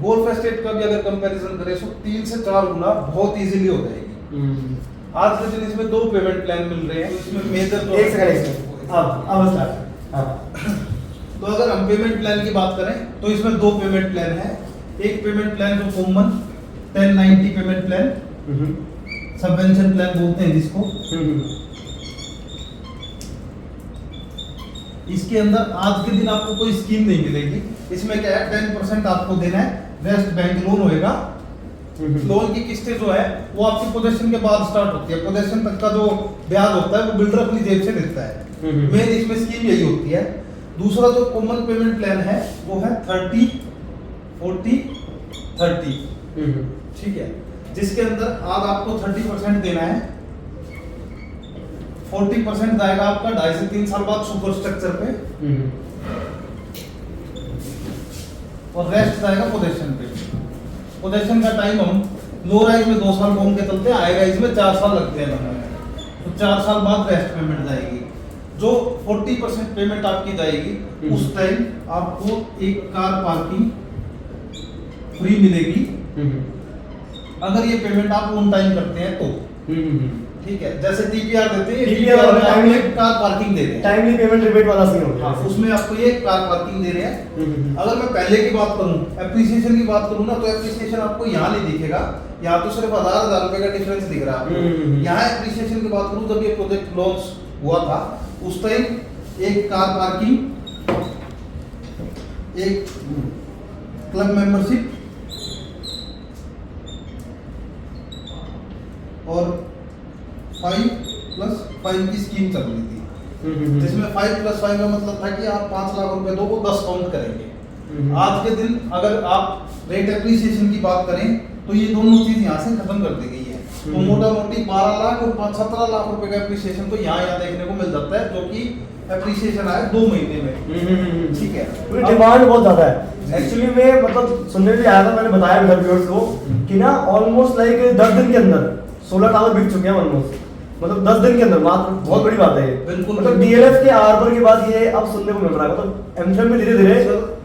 गोल्फ एस्टेट का भी अगर कंपैरिजन करें तो 3 से 4 गुना बहुत इजीली हो जाएगी। आज के दिन इसमें 2 पेमेंट प्लान मिल रहे हैं, इसमें मेजर तो एक सेकंड अब स्टार्ट। हां, तो अगर हम पेमेंट प्लान की बात करें तो इसमें 2 पेमेंट प्लान है। एक पेमेंट प्लान जो common 1090 payment plan, subvention plan बोलते हैं जिसको। इसके अंदर आज के दिन आपको कोई स्कीम नहीं मिलेगी। इसमें क्या है, 10% आपको देना है, रेस्ट बैंक लोन होएगा। लोन की किस्तें जो है वो आपकी पोजेशन के बाद स्टार्ट होती है, पोजेशन तक का जो ब्याज होता है वो बिल्डर अपनी जेब से देता है। मेन इसमें स्कीम यही होती है। दूसरा जो कॉमन पेमेंट प्लान है वो है 30 40 30। ठीक है, जिसके अंदर आज आपको 30% देना है, 40% जाएगा आपका 2.5 से 3 साल बाद सुपर स्ट्रक्चर पे, और रेस्ट जाएगा पोजेशन पे। पोजेशन का टाइम हम लो राइज में 2 साल बोम के चलते हैं, हाई राइज में 4 साल लगते हैं बनाने में। तो 4 साल बाद रेस्ट पेमेंट जाएगी। जो 40% पेमेंट आपकी जाएगी उस टाइम आपको एक कार पार्किंग फ्री मिलेगी अगर ये पेमेंट आप ऑन टाइम करते हैं तो। ठीक है, जैसे टीपीआर देते हैं, TPR टीपीआर में आपको टाइमली- एक कार पार्किंग दे रहे हैं। टाइमली पेमेंट रिबेट वाला सीन हो हाँ, गया। उसमें आपको ये कार पार्किंग दे रहे हैं। अगर मैं पहले की बात करूं, एप्रिसिएशन की बात करूं ना, तो एप्रिसिएशन आपको यहाँ नहीं दिखेगा, यहाँ तो सिर्फ 1000 रुपए का डिफरेंस दिख रहा है आपको। यहाँ एप्रिसिएशन की बात करूं, जब ये प्रोजेक्ट लॉन्च हुआ था उस टाइम एक कार पार्किंग, एक क्लब मेंबरशिप और 5+5 की स्कीम चल रही थी, जिसमें 5+5 का मतलब था कि आप 5 लाख रुपए दो, वो 10 काउंट करेंगे। आज के दिन अगर आप रेट एप्रिसिएशन की बात करें तो ये दोनों चीज यहाँ से खत्म कर दी गई है। तो मोटा मोटी 12 लाख और 17 लाख रुपए का एप्रिसिएशन तो यहाँ देखने को मिल जाता है, जो कि एप्रिसिएशन आया 2 महीने में। ठीक है, डिमांड बहुत ज्यादा है एक्चुअली में, मतलब सुनने में आया था, मैंने बताया मेरे व्यूअर्स को कि ना ऑलमोस्ट लाइक 10 दिन के अंदर 16 टावर बिक चुके हैं ऑलमोस्ट, मतलब 10 दिन के अंदर, मात्र बहुत बड़ी बात है ये। बिल्कुल, मतलब डीएलएफ के आर्बर के बाद ये अब सुनने को मिल रहा है, मतलब एमएम में धीरे धीरे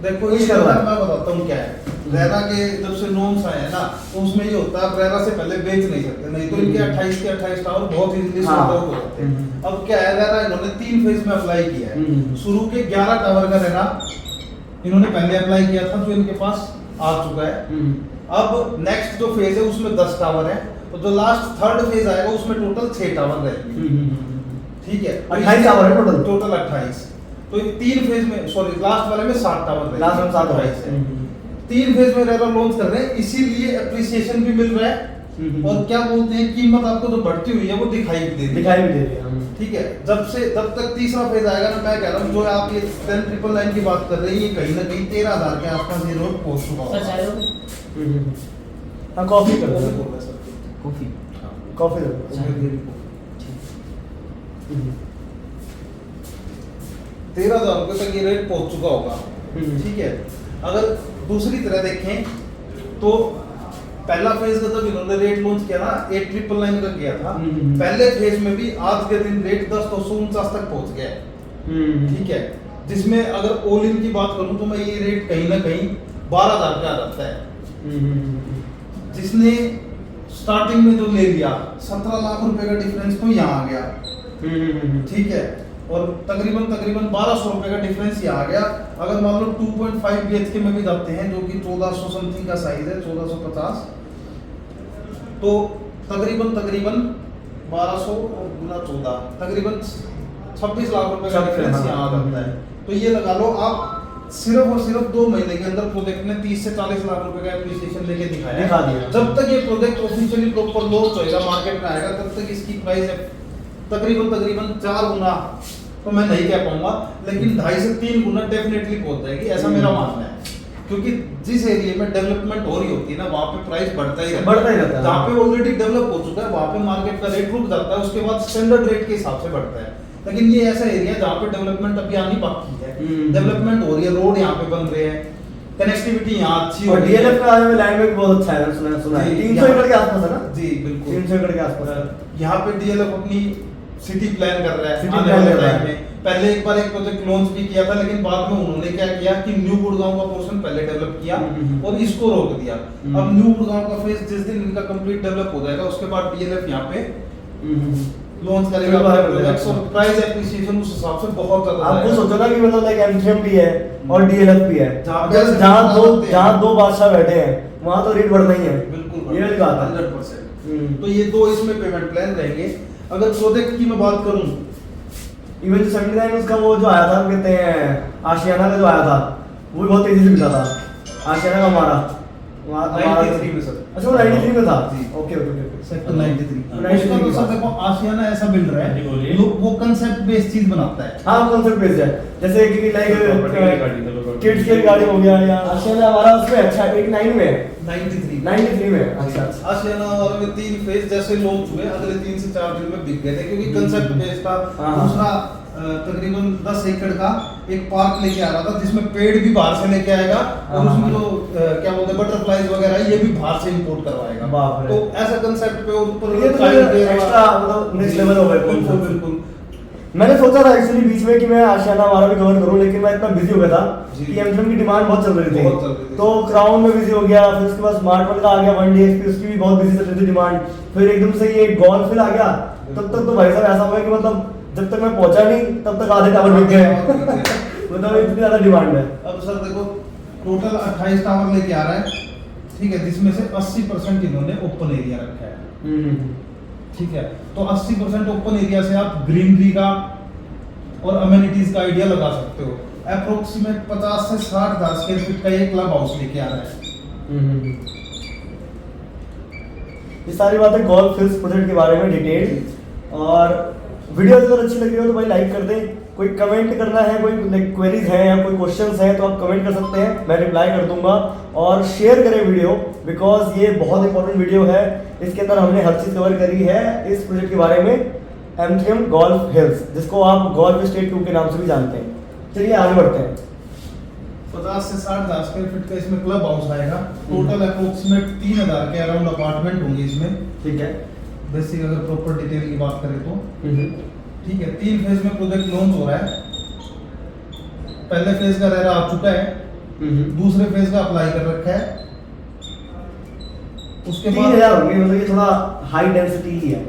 देखो कुछ ये कर रहा है। मैं बताता हूँ क्या है। रेरा के जब से नॉर्म्स आए हैं ना, तो उसमें ये होता है रेरा से पहले बेच नहीं सकते, नहीं तो इनके 28 के 28 टावर बहुत इजीली हाँ। सोल्ड आउट हो जाते हैं। अब क्या है, रेरा इन्होंने 3 फेज में अप्लाई किया है। शुरू के 11 टावर का रेरा इन्होंने पहले अप्लाई किया था, जो इनके पास आ चुका है। अब नेक्स्ट जो फेज है उसमें 10 टावर है, तो जो लास्ट थर्ड फेज आएगा उसमें टोटल 6 टावर रहेंगे। ठीक है, 28 टावर है टोटल। टोटल 28। तो ये 3 फेज में, सॉरी लास्ट वाले में 7 टावर रहेंगे। लास्ट में 7 टावर 28 है। 3 फेज में रेरा लॉन्च कर रहे हैं, इसीलिए एप्रिसिएशन भी मिल रहा है और क्या बोलते हैं, कीमत आपको जो बढ़ती हुई है वो दिखाई भी दे रही है। दिखाई भी दे रही है। ठीक है, जब तक तीसरा फेज आएगा ना, मैं कह रहा हूँ जो आप ये 10,999 की बात कर रहे हैं, ये कहीं ना कहीं 13,000 के आसपास ये रोड पहुंच चुका होगा। हाँ कॉफी कर दो, कॉफी कॉफी दे दो। 13,000 रुपए तक ये रेट पहुंच चुका होगा। ठीक है, अगर दूसरी तरह देखें तो पहला फेज का जब इन्होंने रेट लॉन्च किया ना, 8,999 का किया था, पहले फेज में भी आज के दिन रेट 10,249 तक पहुंच गया है। ठीक है, जिसमें अगर ऑल इन की बात करूं तो मैं ये रेट कहीं ना कहीं 12,000 का आ जाता है। जिसने स्टार्टिंग में जो ले लिया 17 लाख रुपए का डिफरेंस तो यहाँ आ गया। ठीक है, और तकरीबन 1200 रुपए का डिफरेंस यहाँ आ गया। अगर मान लो 2.5 BHK में भी जाते हैं, जो कि 1400 समथिंग का साइज है, 1450, तो तकरीबन 1200 गुना 14, तकरीबन 26 लाख रुपए का डिफरेंस यहाँ आ जाता है। तो ये लगा लो आप, सिर्फ और सिर्फ 2 महीने के अंदर प्रोजेक्ट ने 30 से 40 लाख रुपए का एप्रिसिएशन लेके दिखा दिया। जब तक ये प्रोजेक्ट ऑफिशियली प्रॉपर लॉन्च होएगा, मार्केट में आएगा, तब तक इसकी प्राइस है तकरीबन 4 गुना तो मैं नहीं कह पाऊंगा, लेकिन 2.5 से 3 गुना डेफिनेटली पहुंच जाएगी, ऐसा मेरा मानना है। क्योंकि जिस एरिया में डेवलपमेंट हो रही होती है ना, वहाँ पे प्राइस बढ़ता ही रहता है। जहाँ पे ऑलरेडी डेवलप हो चुका है वहाँ पे मार्केट का रेट रुक जाता है, उसके बाद स्टैंडर्ड रेट के हिसाब से बढ़ता है। लेकिन ये ऐसा एरिया जहाँ पे डेवलपमेंट अभी आनी बाकी है, डेवलपमेंट हो रही है, रोड यहाँ पे बन रहे हैं, कनेक्टिविटी यहाँ अच्छी हो और रही है। डीएलएफ का लैंड में बहुत अच्छा है, सुना है 300 एकड़ के आसपास है ना। जी बिल्कुल, 300 एकड़ के आसपास। यहाँ पे डीएलएफ अपनी सिटी प्लान कर रहा है सिटी आने प्लान वाले कर रहा टाइम है। में। पहले एक बार एक प्रोजेक्ट लॉन्च भी किया था, लेकिन बाद में उन्होंने क्या किया कि न्यू गुड़गांव का पोर्शन पहले डेवलप किया और इसको रोक दिया। अब न्यू गुड़गांव का फेज जिस दिन इनका कंप्लीट डेवलप हो जाएगा, उसके बाद डीएलएफ यहाँ पे लॉन्च करेगा प्रोजेक्ट्स, और प्राइस एप्रिसिएशन उस हिसाब से बहुत ज्यादा आपको जाएगा। सोचो ना कि मतलब लाइक एमटीएम भी है और डीएलएफ भी है, जहाँ दो बादशाह बैठे हैं वहाँ तो रेट बढ़ना ही है। बिल्कुल, ये वाली बात है। 100%। तो ये 2 इसमें पेमेंट प्लान रहेंगे। अगर प्रोजेक्ट की मैं बात करूं, इवन जो 79 उसका वो जो आया था, कहते हैं आशियाना का जो आया था, वो भी बहुत तेजी से बिका था। आशियाना का हमारा 93 में सर। अच्छा वो 93 में था। जी। Okay okay okay. सेक्टर 93 93 उसका तो की सर बात। देखो आशियाना ऐसा बिल्ड रहा जी, बोलिए। है, वो कंसेप्ट बेस्ड चीज बनाता है। हाँ कॉन्सेप्ट बेस्ड है, जैसे कि Property की गाड़ी, लाइक चलो, किड्स की गाड़ी हो गया, या आशियाना हमारा उसमें अच्छा 89 में है, 93 में। अच्छा आशियाना और में 3 फेज जैसे लॉन्च हुए, अगले 3 से 4 दिन में बिक गए थे, क्योंकि कंसेप्ट बेस्ड था। हाँ। दूसरा तकरीबन 10 एकड़ का एक पार्क लेके आ रहा था, जिसमें पेड़ भी बाहर से लेके आएगा और उसमें जो क्या बोलते हैं बटरफ्लाइज वगैरह है, ये भी बाहर से इंपोर्ट करवाएगा। बाप रे। तो ऐसा कंसेप्ट पे ऊपर ये तो एक्स्ट्रा मतलब नेक्स्ट लेवल हो गया। बिल्कुल बिल्कुल। मैंने सोचा था एक्चुअली बीच में कि मैं आशियाना हमारा भी कवर करूं, लेकिन मैं इतना बिजी हो गया था जी। कि एमएम की डिमांड बहुत चल रही बहुत चल रही थी। थी। तो क्राउन में बिजी हो गया, फिर उसके बाद स्मार्ट वन का आ गया, वन डे उसकी भी बहुत बिजी चल रही थी डिमांड। फिर एकदम से ये गोल्फ फिल आ गया, तब तक तो भाई साहब ऐसा हुआ कि मतलब जब तक मैं पहुंचा नहीं तब तक आधे टावर बिक गए। मतलब इतनी ज्यादा डिमांड है। अब सर देखो टोटल 28 टावर लेके आ रहा है, ठीक है, जिसमें से 80% इन्होंने ओपन एरिया रखा है, ठीक है। तो 80% ओपन एरिया से आप ग्रीनरी का और अमेनिटीज का आइडिया लगा सकते हो। अप्रोक्सीमेट 50 से 60,000 स्क्वायर फीट का ये क्लब हाउस लेके आ रहा है। ये सारी बातें गोल्फ हिल्स प्रोजेक्ट के बारे में डिटेल। और वीडियो अगर अच्छी लगी हो तो भाई लाइक कर दें, कोई कमेंट करना है, कोई लाइक क्वेरीज हैं या कोई क्वेश्चंस हैं तो आप कमेंट कर सकते हैं, मैं रिप्लाई कर दूंगा। और शेयर करें वीडियो, बिकॉज ये बहुत इंपॉर्टेंट वीडियो है। इसके अंदर हमने हर चीज़ कवर करी है इस प्रोजेक्ट के बारे में, एमथ्रियम गोल्फ हिल्स, जिसको आप गोल्फ स्टेट 2 के नाम से भी जानते हैं। चलिए आगे बढ़ते हैं। 50 से 60,000 स्क्वायर फीट का इसमें क्लब हाउस आएगा। टोटल अप्रोक्सीमेट 3,000 के अराउंड अपार्टमेंट होंगे इसमें, ठीक है। बेसिक अगर प्रॉपर डिटेल की बात करें तो ठीक है। 3 फेज में प्रोजेक्ट लॉन्च हो रहा है। पहले फेज का रेरा आ चुका है, दूसरे फेज का अप्लाई कर रखा है। उसके बाद 3,000 होंगे, मतलब ये थोड़ा हाई डेंसिटी ही है।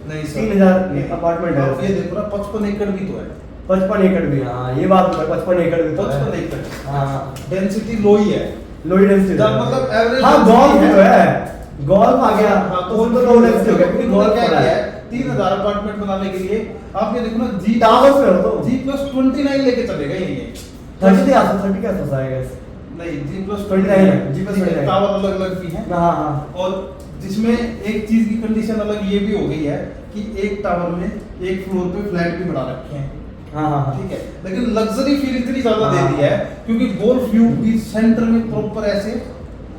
नहीं सर, 3,000 अपार्टमेंट है। आप ये देखो ना 55 एकड़ भी तो है। 55 एकड़ भी, हाँ ये बात तो है, 55 एकड़ भी तो है। 55 एकड़, हाँ डेंसिटी लो ही है। लो डेंसिटी, मतलब एवरेज हाँ गोल्फ भी तो है, गोल्फ आ गया, हाँ, तो उनको लो डेंसिटी हो गया क्योंकि इन्होंने गोल्फ क्या पड़ा किया है। है 3,000 अपार्टमेंट बनाने के लिए आप ये देखो ना जी टावर्स पे हो तो G+29 लेके चलेगा ये 30 के आसपास, 30 के आसपास आएगा इस। नहीं G+29 है, G+29 टावर अलग अलग भी है। हाँ हाँ और जिसमें एक चीज की कंडीशन अलग ये भी हो गई है कि एक टावर में एक फ्लोर पे फ्लैट भी बना रखे हैं, हाँ हाँ हाँ। ठीक है। लेकिन लग्जरी फील इतनी ज्यादा दे हाँ। दी है क्योंकि गोल्फ व्यू भी सेंटर में प्रॉपर ऐसे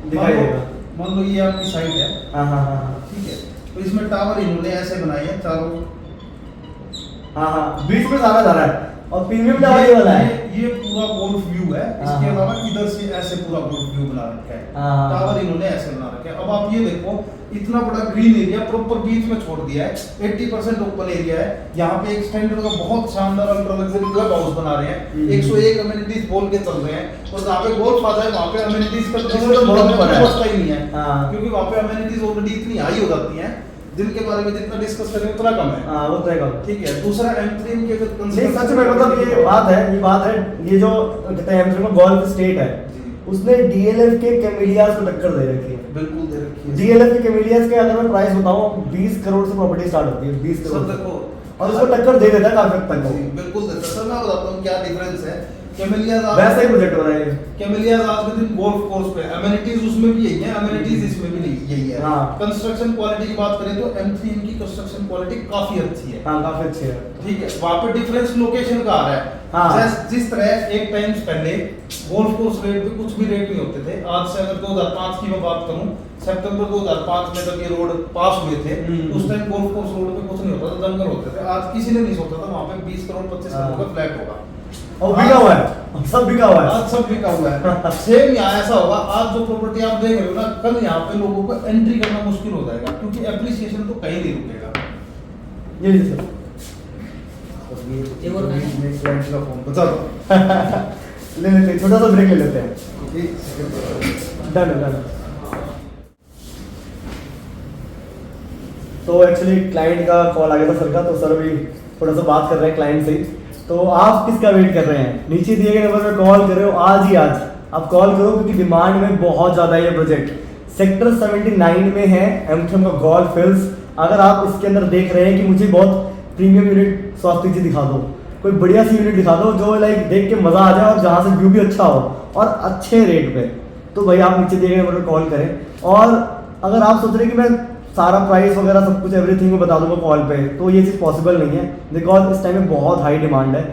दिखाई देगा। मान लो ये आपकी साइड है, हाँ हाँ हाँ हाँ ठीक है। तो इसमें टावर इन्होंने ऐसे बनाए हैं चारों, हाँ हाँ, बीच में सारा जा रहा है और प्रीमियम टावर ये वाला है। ये पूरा गोल्फ व्यू है। हाँ, इसके हाँ। अलावा इधर से ऐसे पूरा गोल्फ व्यू बना रखा है। हाँ, हाँ। टावर इन्होंने ऐसे बना रखा है। अब आप ये देखो इतना बड़ा ग्रीन एरिया प्रॉपर बीच में छोड़ दिया है। 80% ओपन एरिया है। यहाँ पे एक स्टैंडर्ड का बहुत शानदार अल्ट्रा लग्जरी क्लब हाउस बना रहे हैं। 101 अमेनिटीज बोल के चल रहे हैं और जहाँ पे गोल्फ आ जाए वहाँ पे अमेनिटीज का तो बहुत ऊपर है। व्यवस्था ही नहीं है, हाँ। क्योंकि वहाँ पे अमेनिटीज ऑलरेडी इतनी हाई हो जाती हैं जिनके बारे में जितना डिस्कस करें उतना कम है। हाँ वो तो है। ठीक है। दूसरा M3 के अगर नहीं सच में मतलब ये बात है, ये जो कहते हैं एमथ्रियम गोल्फ स्टेट है, उसने डीएलएफ के कैमिलियास को टक्कर दे रखी है। बिल्कुल दे रखी है। डीएलएफ के कैमिलियास के अगर मैं प्राइस बताऊं 20 करोड़ से प्रॉपर्टी स्टार्ट होती है, 20 सर करोड़ देखो और उसको टक्कर दे देता है काफी हद तक। जी, बिल्कुल देता है। सर मैं बताता हूँ क्या डिफरेंस है। कैमेलियाज वैसा ही प्रोजेक्ट हो रहा है। कैमेलियाज आज के दिन गोल्फ कोर्स पे अमेनिटीज उसमें भी यही है, अमेनिटीज इसमें भी यही है। हाँ। कंस्ट्रक्शन क्वालिटी की बात करें तो M3 की कंस्ट्रक्शन क्वालिटी काफी अच्छी है। हाँ काफी अच्छी है। ठीक है। वहाँ पे डिफरेंस लोकेशन का आ रहा है। हाँ। जिस तरह एक टाइम पहले गोल्फ कोर्स रेट पे कुछ भी रेट नहीं होते थे, आज से अगर 2005 की मैं बात करूं, सितंबर 2005 में जब ये रोड पास हुए थे उस टाइम गोल्फ कोर्स रोड पे कुछ नहीं होता था, जंगल होते थे। आज किसी ने नहीं सोचा था वहाँ पे 20 करोड़ 25 करोड़ का फ्लैट होगा और बिका हुआ है, सब बिका हुआ है। आज सब बिका हुआ है। सेम यहाँ ऐसा होगा। आज जो प्रॉपर्टी आप देख रहे हो ना, कल यहाँ पे लोगों को एंट्री करना मुश्किल हो जाएगा क्योंकि एप्रिसिएशन तो कहीं नहीं रुकेगा। ये लीजिए सर। ये बोल रहे हैं। मेरे क्लाइंट का फोन बचा दो। ले लेते हैं, छोटा सा ब्रेक ले लेते हैं। Done done. तो एक्चुअली क्लाइंट का कॉल आ गया था सर का, तो सर अभी थोड़ा सा बात कर रहे हैं क्लाइंट से। तो आप किसका वेट कर रहे हैं? नीचे दिए गए नंबर पे कॉल कर रहे हो, आज ही आज आप कॉल करो क्योंकि डिमांड में बहुत ज़्यादा है ये प्रोजेक्ट। सेक्टर 79 में है एमथ्रियम का गोल्फ हिल्स। अगर आप इसके अंदर देख रहे हैं कि मुझे बहुत प्रीमियम यूनिट स्वास्थ्य जी दिखा दो, कोई बढ़िया सी यूनिट दिखा दो जो लाइक देख के मज़ा आ जाए और जहाँ से व्यू भी अच्छा हो और अच्छे रेट पे, तो भाई आप नीचे दिए गए नंबर पर कॉल करें। और अगर आप सोच रहे हैं कि मैं सारा प्राइस वगैरह सब कुछ एवरीथिंग में बता दूंगा कॉल पे, तो ये चीज़ पॉसिबल नहीं है बिकॉज इस टाइम में बहुत हाई डिमांड है।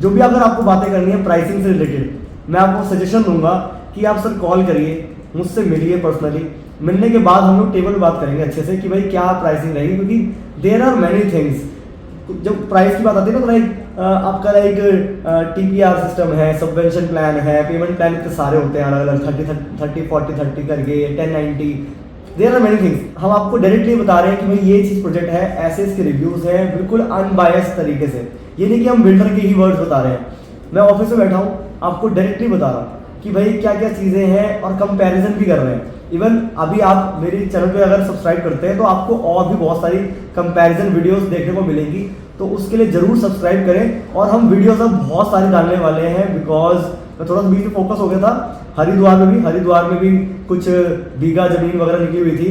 जो भी अगर आपको बातें करनी है प्राइसिंग से रिलेटेड, मैं आपको सजेशन दूंगा कि आप सर कॉल करिए, मुझसे मिलिए पर्सनली। मिलने के बाद हम लोग टेबल पे बात करेंगे अच्छे से कि भाई क्या प्राइसिंग रहेगी, क्योंकि देयर आर मैनी थिंग्स। जब प्राइस की बात आती है ना तो लाइक आपका लाइक TPR सिस्टम है, सबवेंशन प्लान है, पेमेंट प्लान इतने सारे होते हैं अलग अलग, 30 40 30 करके 1090, देयर आर मेनी थिंग्स। हम आपको डायरेक्टली बता रहे हैं कि भाई ये चीज़ प्रोजेक्ट है, ऐसे इसके रिव्यूज़ हैं, बिल्कुल अनबायस्ड तरीके से। ये नहीं कि हम बिल्डर के ही वर्ड्स बता रहे हैं, मैं ऑफिस में बैठा हूँ आपको डायरेक्टली बता रहा हूँ कि भाई क्या क्या चीज़ें हैं और कंपैरिजन भी कर रहे हैं। इवन अभी आप मेरे चैनल पे अगर सब्सक्राइब करते हैं तो आपको और भी बहुत सारी कंपैरिजन वीडियोस देखने को मिलेंगी, तो उसके लिए ज़रूर सब्सक्राइब करें। और हम वीडियोस अब बहुत सारी डालने वाले हैं, बिकॉज मैं थोड़ा सा बीच में फोकस हो गया था। हरिद्वार में भी कुछ बीघा ज़मीन वगैरह निकली हुई थी,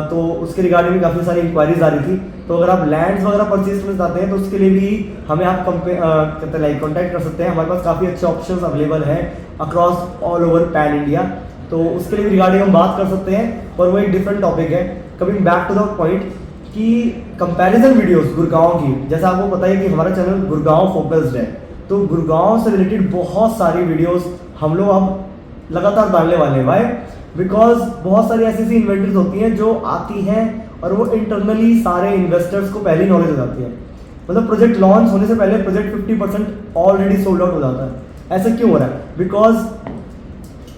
तो उसके रिगार्डिंग भी काफ़ी सारी इंक्वायरीज आ रही थी। तो अगर आप लैंड्स वगैरह परचेज करना चाहते हैं तो उसके लिए भी हमें आप कॉन्टैक्ट कर सकते हैं। हमारे पास काफ़ी अच्छे ऑप्शंस अवेलेबल हैं across all over pan India, तो उसके लिए भी रिगार्डिंग हम बात कर सकते हैं, पर वो एक डिफरेंट टॉपिक है। Coming back to the point कि कंपैरिजन वीडियोस गुड़गांव की, जैसा आपको पता है कि हमारा चैनल गुड़गांव फोकस्ड है, तो गुड़गांव से रिलेटेड बहुत सारी वीडियोस हम लोग अब लगातार डालने वाले हैं। वाई? बिकॉज बहुत सारी ऐसी ऐसी इन्वेंटरीज होती हैं जो आती हैं और वो इंटरनली सारे इन्वेस्टर्स को पहले ही नॉलेज हो जाती है। मतलब प्रोजेक्ट लॉन्च होने से पहले प्रोजेक्ट 50% ऑलरेडी सोल्ड आउट हो जाता है। ऐसा क्यों हो रहा है? बिकॉज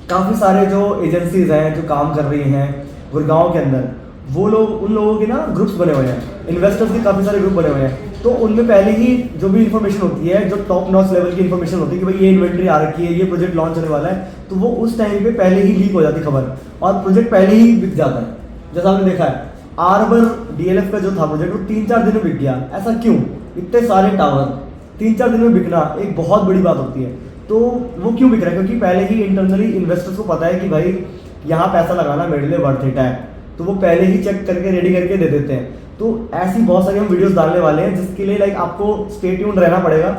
काफ़ी सारे जो एजेंसीज हैं जो काम कर रही हैं गुड़गांव के अंदर, वो लोग उन लोगों के ना ग्रुप्स बने हुए हैं, इन्वेस्टर्स के काफ़ी सारे ग्रुप बने हुए हैं। तो उनमें पहले ही जो भी इन्फॉर्मेशन होती है, जो टॉप नॉच लेवल की इन्फॉर्मेशन होती है कि भाई ये इन्वेंट्री आ रखी है, ये प्रोजेक्ट लॉन्च होने वाला है, तो वो उस टाइम पे पहले ही लीक हो जाती खबर और प्रोजेक्ट पहले ही बिक जाता है। जैसा आपने देखा है आर्बर डीएलएफ का जो था प्रोजेक्ट, वो 3-4 दिन में बिक गया। ऐसा क्यों? इतने सारे टावर 3-4 दिन में बिकना एक बहुत बड़ी बात होती है। तो वो क्यों बिक रहा है? क्योंकि पहले ही इंटरनली इन्वेस्टर्स को पता है कि भाई यहाँ पैसा लगाना मेरे लिए वर्थ इट है, तो वो पहले ही चेक करके रेडी करके दे देते हैं। तो ऐसी बहुत सारी हम वीडियोस डालने वाले हैं जिसके लिए लाइक आपको स्टे ट्यून्ड रहना पड़ेगा,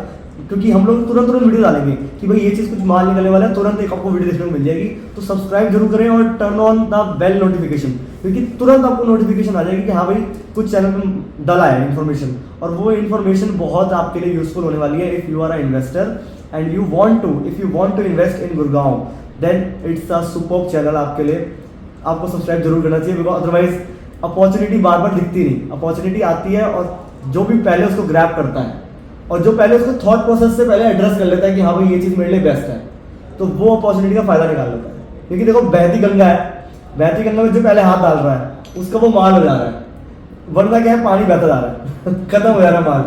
क्योंकि हम लोग तुरंत वीडियो डालेंगे कि भाई ये चीज़ कुछ माल निकलने वाला है, तुरंत एक आपको वीडियो देखने को मिल जाएगी। तो सब्सक्राइब जरूर करें और turn on the bell notification, क्योंकि तुरंत आपको नोटिफिकेशन आ जाएगी कि हाँ भाई कुछ चैनल पर डाला है इन्फॉर्मेशन, और वो इन्फॉर्मेशन बहुत आपके लिए यूजफुल होने वाली है। If you are a investor and you want to invest in Gurgaon, then it's a superb channel आपके लिए। आपको सब्सक्राइब जरूर करना चाहिए, बिकॉज अदरवाइज अपॉर्चुनिटी बार बार दिखती नहीं। अपॉर्चुनिटी आती है और जो भी पहले उसको ग्रैब करता है और जो पहले उसको थॉट प्रोसेस से पहले एड्रेस कर लेता है कि हाँ भाई ये चीज़ मेरे लिए बेस्ट है, तो वो अपॉर्चुनिटी का फायदा निकाल लेता है। क्योंकि देखो बहती गंगा है, बहती गंगा में जो पहले हाथ डाल रहा है उसका वो माल हो जा रहा है, वरना क्या है पानी बहता जा रहा है खत्म हो जा रहा है,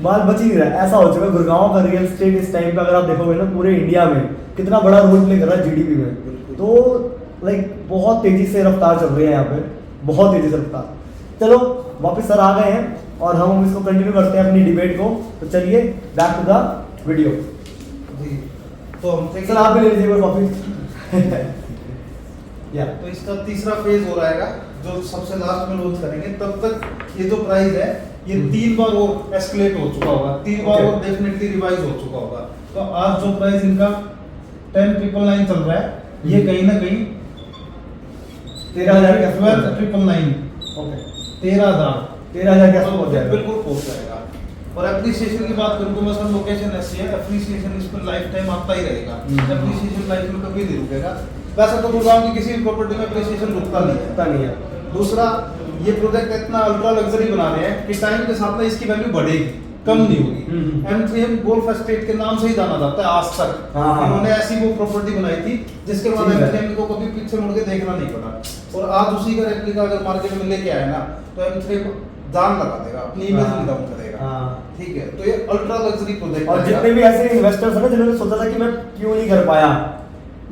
माल बच ही नहीं रहा है। ऐसा हो चुका है गुड़गांव का रियल एस्टेट इस टाइम पे। अगर आप देखोगे ना पूरे इंडिया में कितना बड़ा रोल प्ले कर रहा है जीडीपी में, तो लाइक बहुत तेजी से रफ्तार चल रही है यहाँ पे, बहुत तेजी से रफ्तार। चलो वापस सर आ गए हैं और हम इसको कंटिन्यू करते हैं अपनी डिबेट को। तो चलिए बैक टू द वीडियो। जी, तो हम सर आप भी ले लीजिए कॉफी या तो इसका तीसरा फेज हो रहेगा जो सबसे लास्ट में लॉन्च करेंगे। तब तक ये जो प्राइस है ये 3 बार वो एस्केलेट हो चुका होगा, 3 बार वो डेफिनेटली रिवाइज हो चुका होगा। तो आज जो प्राइस इनका 10,999 चल रहा है, ये कहीं ना कहीं 13,000 के 12,999 ओके 13,000 के आसपास पहुंच जाएगा। बिल्कुल पहुंच जाएगा। और एप्रिसिएशन की बात करूँ तो मैं लोकेशन ऐसी है, एप्रिसिएशन इस पर लाइफ टाइम आता ही रहेगा। एप्रिसिएशन लाइफ में कभी नहीं रुकेगा। वैसे तो गुड़गांव की किसी भी प्रॉपर्टी में एप्रिसिएशन रुकता नहीं है। दूसरा, ये प्रोजेक्ट इतना अल्ट्रा लग्जरी बना रहे हैं कि टाइम के साथ में इसकी वैल्यू बढ़ेगी, कम नहीं होगी। M3M गोल्फ एस्टेट के नाम से ही जाना जाता है आज तक। इन्होंने ऐसी वो प्रॉपर्टी बनाई थी जिसके बाद M3M को कभी पीछे मुड़ के देखना नहीं पड़ा। और आज उसी का रेप्लिका अगर मार्केट में लेके आए ना तो M3M जान लगा देगा, अपनी इमेज भी डाउन करेगा। ठीक है, तो ये अल्ट्रा लग्जरी प्रोजेक्ट। और जितने भी ऐसे इन्वेस्टर्स हैं ना जिन्होंने सोचा था कि मैं क्यों नहीं कर पाया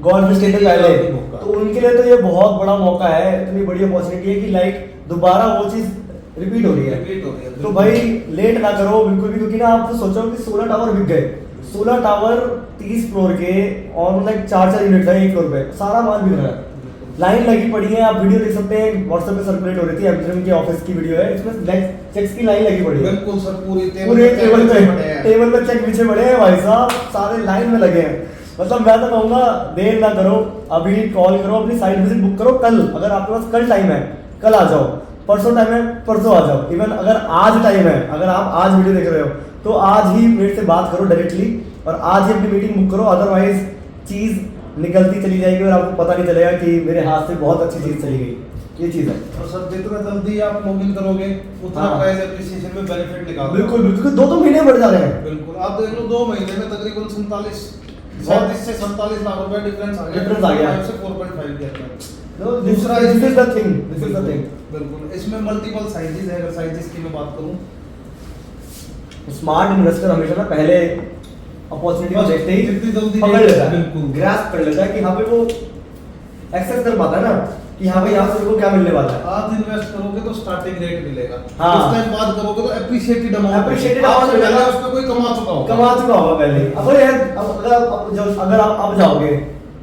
गोल्फ एस्टेट पहले, तो उनके लिए तो ये बहुत बड़ा मौका है, इतनी बड़ी अपॉर्चुनिटी है कि लाइक दोबारा वो चीज रिपीट हो रही है। तो भाई लेट ना करो बिल्कुल भी, क्योंकि ना आप तो सोचो कि 16 टावर बिक गए। 16 टावर 30 फ्लोर के और लाइक 4-4 यूनिट है 1 फ्लोर पे, सारा माल बिक रहा है। लाइन लगी पड़ी है, आप वीडियो देख सकते हैं, व्हाट्सएप पे सर्कुलेट हो रही थी, M3M के ऑफिस की वीडियो है, इसमें चेक्स की लाइन लगी पड़ी है। बिल्कुल सर, पूरे टेबल पे चेक पीछे पड़े हैं भाई साहब, सारे लाइन में लगे हैं। मतलब मैं तो कहूँगा देर ना करो, अभी कॉल करो, अपनी साइट विजिट बुक करो कल। अगर आपके पास कल टाइम है कल आ जाओ, परसों टाइम है परसों आ जाओ, इवन अगर आज टाइम है, अगर आप आज वीडियो देख रहे हो तो आज ही मेरे से बात करो डायरेक्टली और आज ही अपनी मीटिंग बुक करो। अदरवाइज चीज़ निकलती चली जाएगी और आपको पता नहीं चलेगा कि मेरे हाथ से बहुत अच्छी चीज़ चली गई। ये चीज़ है। और सर जितना जल्दी आप लॉगिन करोगे उतना प्राइस एप्रिसिएशन में बेनिफिट निकालोगे। बिल्कुल बिल्कुल, 2 महीने बढ़ जा रहे हैं। बिल्कुल, आप देख लो 2 महीने में तकरीबन 37 से 47 लाख रुपए डिफरेंस आ गया। 5 से 4.5 के अंदर। दूसरा दिस इज द थिंग बिल्कुल, इसमें मल्टीपल साइजेस है। अगर साइजेस की मैं बात करूं स्मार्ट इन्वेस्टर हमेशा ना पहले अपॉर्चुनिटी को बस देखते ही जितनी जल्दी पकड़ लेता है, बिल्कुल। ग्रास्प कर लेता है कि हाँ भाई वो एक्सेस कर पाता है ना कि हाँ भाई यहाँ से उनको क्या मिलने वाला है। आज इन्वेस्ट करोगे तो स्टार्टिंग रेट मिलेगा, हाँ। उस टाइम बाद करोगे तो एप्रिशिएटेड अमाउंट Appreciated amount मिलेगा, मिलेगा। उसमें कोई कमा चुका होगा। कमा चुका होगा पहले। अब यार अगर आप अब जाओगे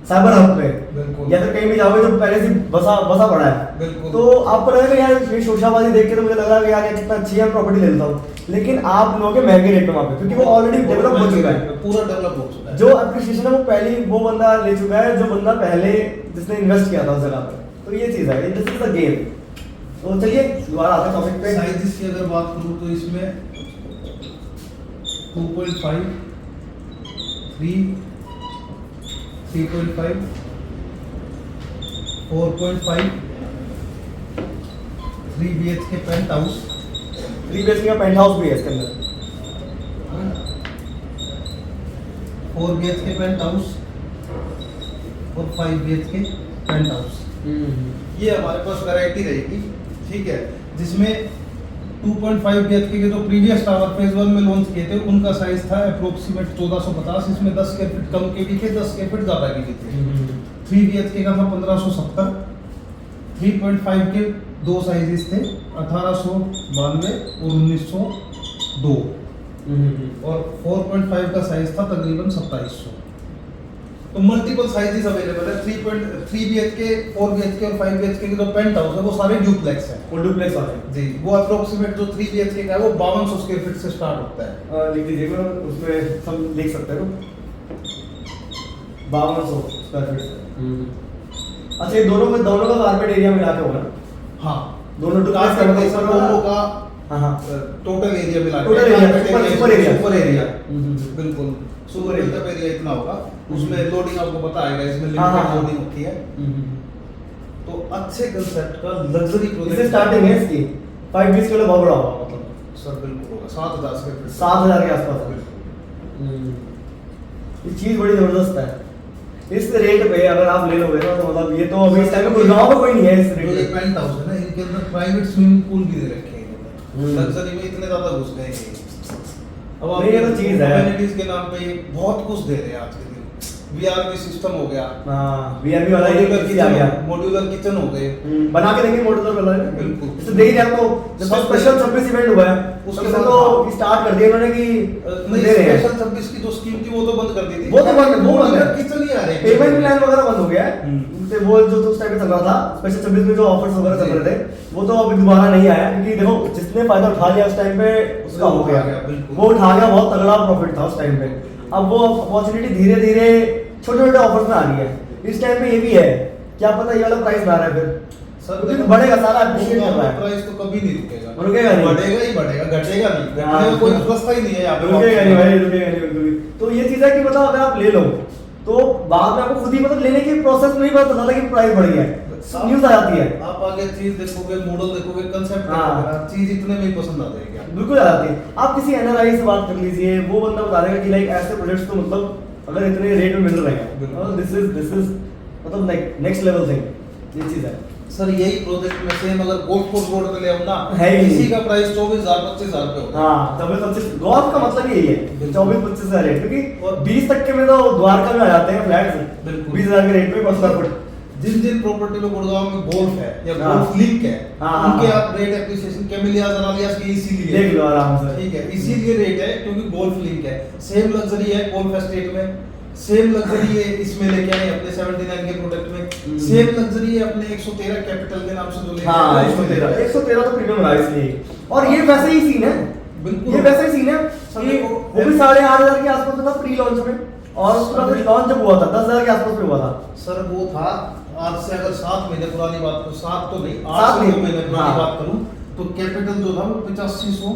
साइबर हब पे बिल्कुल। या फिर कहीं भी जाओगे जो पहले से बसा बसा पड़ा है, बिल्कुल। तो आपको लगेगा यार ये शोशाबाजी देख के तो मुझे लग रहा है कि यार ये कितना अच्छी है, प्रॉपर्टी ले लेता हूँ, लेकिन आप लोगे महंगे रेट में वहाँ पे क्योंकि वो ऑलरेडी डेवलप हो चुका है। पूरा डेवलप हो चुका है। जो एप्रिसिएशन है वो पहले वो बंदा ले चुका है जो बंदा पहले जिसने इन्वेस्ट किया था उस जगह पे। तो ये चीज है, दिस इज द गेम। तो चलिए दोबारा आते हैं टॉपिक पे। साइजेस की अगर बात करूं तो इसमें 2.5, 3, 3.5, 4.5, 3 BHK पेंट हाउस, 3 BHK का पेंट हाउस भी है इसके अंदर। 4 BHK पेंट हाउस और 5 BHK पेंट हाउस। ये हमारे पास वैरायटी रहेगी, ठीक है, जिसमें 2.5 BHK के जो प्रीवियस टावर फेज 1 में लॉन्च किए थे उनका साइज था अप्रोक्सीमेट 1450, इसमें 10 स्क्वायर फीट कम के भी थे, 10 स्क्वायर फीट ज्यादा के भी थे। 3 BHK का था 1570, 3.5 के दो साइजेस थे 1892 और 1902 और 4.5 का साइज था तकरीबन 2700। तो मल्टीपल साइजेस अवेलेबल है। 3 BHK, 4 BHK और 5 BHK के जो पेंट हाउस है वो सारे ड्यूप्लेक्स हैं। वो डुप्लेक्स वाले जी, वो अप्रोक्सीमेट जो 3 BHK का है वो 5200 स्क्वायर फीट से स्टार्ट होता है। लिख दीजिएगा, उसमें सब लिख सकते हैं ना, 5200 स्क्वायर फीट से। अच्छा ये दोनों का कारपेट एरिया मिला के होगा ना? हाँ, दोनों डुप्लेक्स का मतलब दोनों का हाँ हाँ टोटल एरिया मिला के Total area, carpet super area। Super area hmm. बिल्कुल सुपर एरिया इतना होगा। उसमें लोडिंग आपको पता आएगा, इसमें हाँ, हाँ, लिमिटेड हाँ। लोडिंग होती है। तो अच्छे कंसेप्ट का लग्जरी इससे प्रोजेक्ट स्टार्टिंग है इसकी 5 BHK के लिए बहुत बड़ा होगा, मतलब सर बिल्कुल होगा 7000 स्क्वायर फीट 7000 के आसपास है। ये चीज बड़ी जबरदस्त है। इस रेट पे अगर आप ले लोगे ना तो मतलब ये तो अभी इस टाइम में गुड़गांव में कोई नहीं है इस जो रेट ये पे। पेंट हाउस है ना, इनके अंदर प्राइवेट स्विमिंग पूल भी दे रखे हैं इन्होंने। हम्म। लग्जरी में इतने ज्यादा घुस गए हैं। अब आप नहीं, ये तो चीज़ है। amenities के नाम पे बहुत कुछ दे रहे हैं आज के दिन। VRV सिस्टम हो गया, हाँ वीआईपी वाला ये किसी आ गया। मॉड्यूलर किचन हो गए। बना के देंगे मॉडल वाला है बिल्कुल। इससे देख रहे हैं आपको जब सब स्पेशल 26 इवेंट हुआ है उसके उसके बाद तो हाँ। स्टार्ट कर दिया उन्होंने कि नहीं, दे रहे हैं। स्पेशल 26 की जो स्कीम थी वो तो बंद कर दी थी। वो तो बंद है। किचन ही आ रहे हैं। पेमेंट प्लान वगैरह बंद हो गया है। हम्म। तो वो जो तो उस टाइम पे चल रहा था स्पेशल 26 में जो ऑफर्स वगैरह चल जी। रहे थे वो तो अभी दोबारा नहीं आया क्योंकि देखो जिसने फायदा उठा लिया उस टाइम पे उसका हो गया, बिल्कुल। वो उठा गया, बहुत तगड़ा प्रॉफिट था उस टाइम पे। अब वो अपॉर्चुनिटी धीरे धीरे छोटे छोटे ऑफर्स में आ रही है। इस टाइम पे ये भी है, क्या पता ये वाला प्राइस ना रहे फिर सर क्योंकि देखो, बढ़ेगा, सारा appreciate कर रहा है। प्राइस तो कभी नहीं रुकेगा। रुकेगा नहीं। बढ़ेगा ही बढ़ेगा, घटेगा नहीं। हाँ। घटने का कोई रास्ता ही नहीं है यहाँ पे। रुकेगा नहीं भाई, रुकेगा नहीं बिल्कुल भी। तो ये चीज है कि मतलब अगर आप ले लो तो बाद में आपको खुद ही मतलब लेने की प्रोसेस में ही पता चलता है कि प्राइस बढ़ गया है, न्यूज आ जाती है। आप आगे चीज देखोगे, मॉडल देखोगे, कंसेप्ट हाँ। देखोगे, चीज इतने में ही पसंद आ जाएगी आपको। बिल्कुल आ जाती है। आप किसी एनआरआई से बात कर लीजिए, वो बंदा बता देगा कि लाइक ऐसे प्रोडक्ट्स तो मतलब अगर इतने रेट में मिल रहे हैं बिल्कुल। दिस इज मतलब लाइक नेक्स्ट लेवल थिंग। ये चीज है सर यही प्रोजेक्ट में सेम अगर गोल्फ कोर्स रोड पे ले आऊं ना, है ही इसी नहीं। का प्राइस 24000 25000 रुपए होगा। हाँ 24-25 गॉल्फ का मतलब यही है, बिल्कुल। 24-25 का रेट, क्योंकि और 20 तक के में तो द्वारका में आ जाते हैं फ्लैट्स बिल्कुल। 20,000 के रेट में पर स्क्वायर फुट। जिन जिन प्रॉपर्टी में गुड़गांव में गोल्फ है या हाँ। गोल्फ लिंक है, हाँ, हाँ, उनके हाँ। आप रेट एप्रिसिएशन कैमिलियाज अरालियास के इसीलिए देख लो आराम से। ठीक है, इसीलिए रेट है क्योंकि गोल्फ लिंक है। सेम लग्जरी है गोल्फ एस्टेट में, सेम लग्जरी है इसमें लेके आए अपने 79 के प्रोडक्ट में, सेम लग्जरी है अपने 113 कैपिटल के नाम से जो लेके हाँ आए उसमें 113 तो प्रीमियम रहा इसलिए। और ये वैसे ही सीन है, बिल्कुल। ये वैसे ही सीन है सब कि देखो, वो भी 8,500 के आसपास था प्री लॉन्च में, और उसके बाद लॉन्च जब हुआ था 10,000 के आसपास में हुआ था। सर वो था आज से अगर 7 महीने पुरानी बात करूं, 7 तो नहीं 7 8 से 9 नहीं, महीने पुरानी हाँ। बात करूं तो कैपिटल जो था वो 8500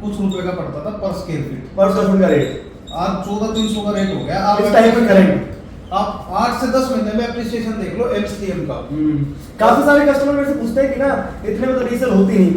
कुछ रुपए का पड़ता था पर स्क्वायर फीट। पर स्क्वायर फुट का रेट आज 14300 का रेट हो गया। आप इस टाइम पे करेंट आप 8 से 10 महीने में एप्रिसिएशन देख लो एमसीएम का। काफी सारे कस्टमर मेरे से पूछते हैं कि ना इतने में तो रीसेल होती नहीं।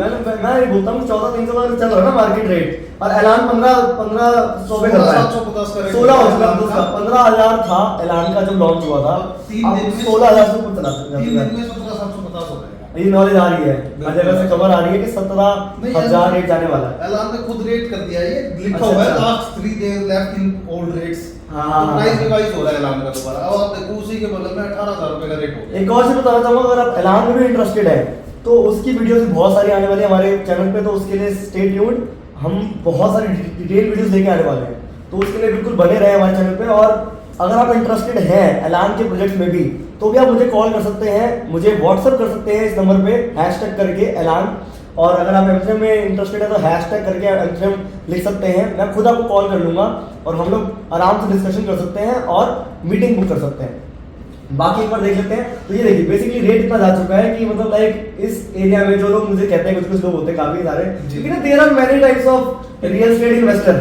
मैं ये बोलता हूँ 14,300 का चल रहा है ना मार्केट रेट, और ऐलान 1500 पे कर रहा है। 750 का रेट 16 हो चुका है उसका, 15,000 था ऐलान का जब लॉन्च हुआ था, 3 दिन में 16,000 से कुछ चला 3 दिन में 17750 हो जाएगा। ये नॉलेज आ रही है, हर जगह से खबर आ रही है कि 17,000 रेट जाने वाला है। एलान ने खुद रेट कर दिया, ये लिखा अच्छा, हुआ है अच्छा। Last 3 days left in old rates. हाँ, तो प्राइस रिवाइज हो रहा है एलान का दोबारा। अब आप देखो उसी के बदले में 18,000 रुपए का रेट हो गया। एक और चीज बताना चाहूंगा, अगर आप ऐलान में भी इंटरेस्टेड है तो उसकी वीडियोस बहुत सारी आने वाली है हमारे चैनल पे, तो उसके लिए स्टे ट्यून्ड, हम बहुत सारी डिटेल वीडियोस लेके आने वाले हैं, तो उसके लिए बिल्कुल बने रहे हमारे चैनल पे। और अगर आप इंटरेस्टेड हैं ऐलान के प्रोजेक्ट में भी, तो भी आप मुझे कॉल कर सकते हैं, मुझे व्हाट्सअप कर सकते हैं इस नंबर पे हैशटैग करके ऐलान। और अगर आप एमफ्रेम में इंटरेस्टेड है तो हैशटैग करके एमफ्रेम लिख सकते हैं, मैं खुद आपको कॉल कर लूंगा और हम लोग आराम से डिस्कशन कर सकते हैं और मीटिंग बुक कर सकते हैं। बाकी एक बार देख लेते हैं। तो ये देखिए बेसिकली रेट इतना जा चुका है कि मतलब लाइक इस एरिया में जो लोग मुझे कहते हैं, कुछ लोग होते हैं काफी सारे, क्योंकि ना there are many types of real estate investor.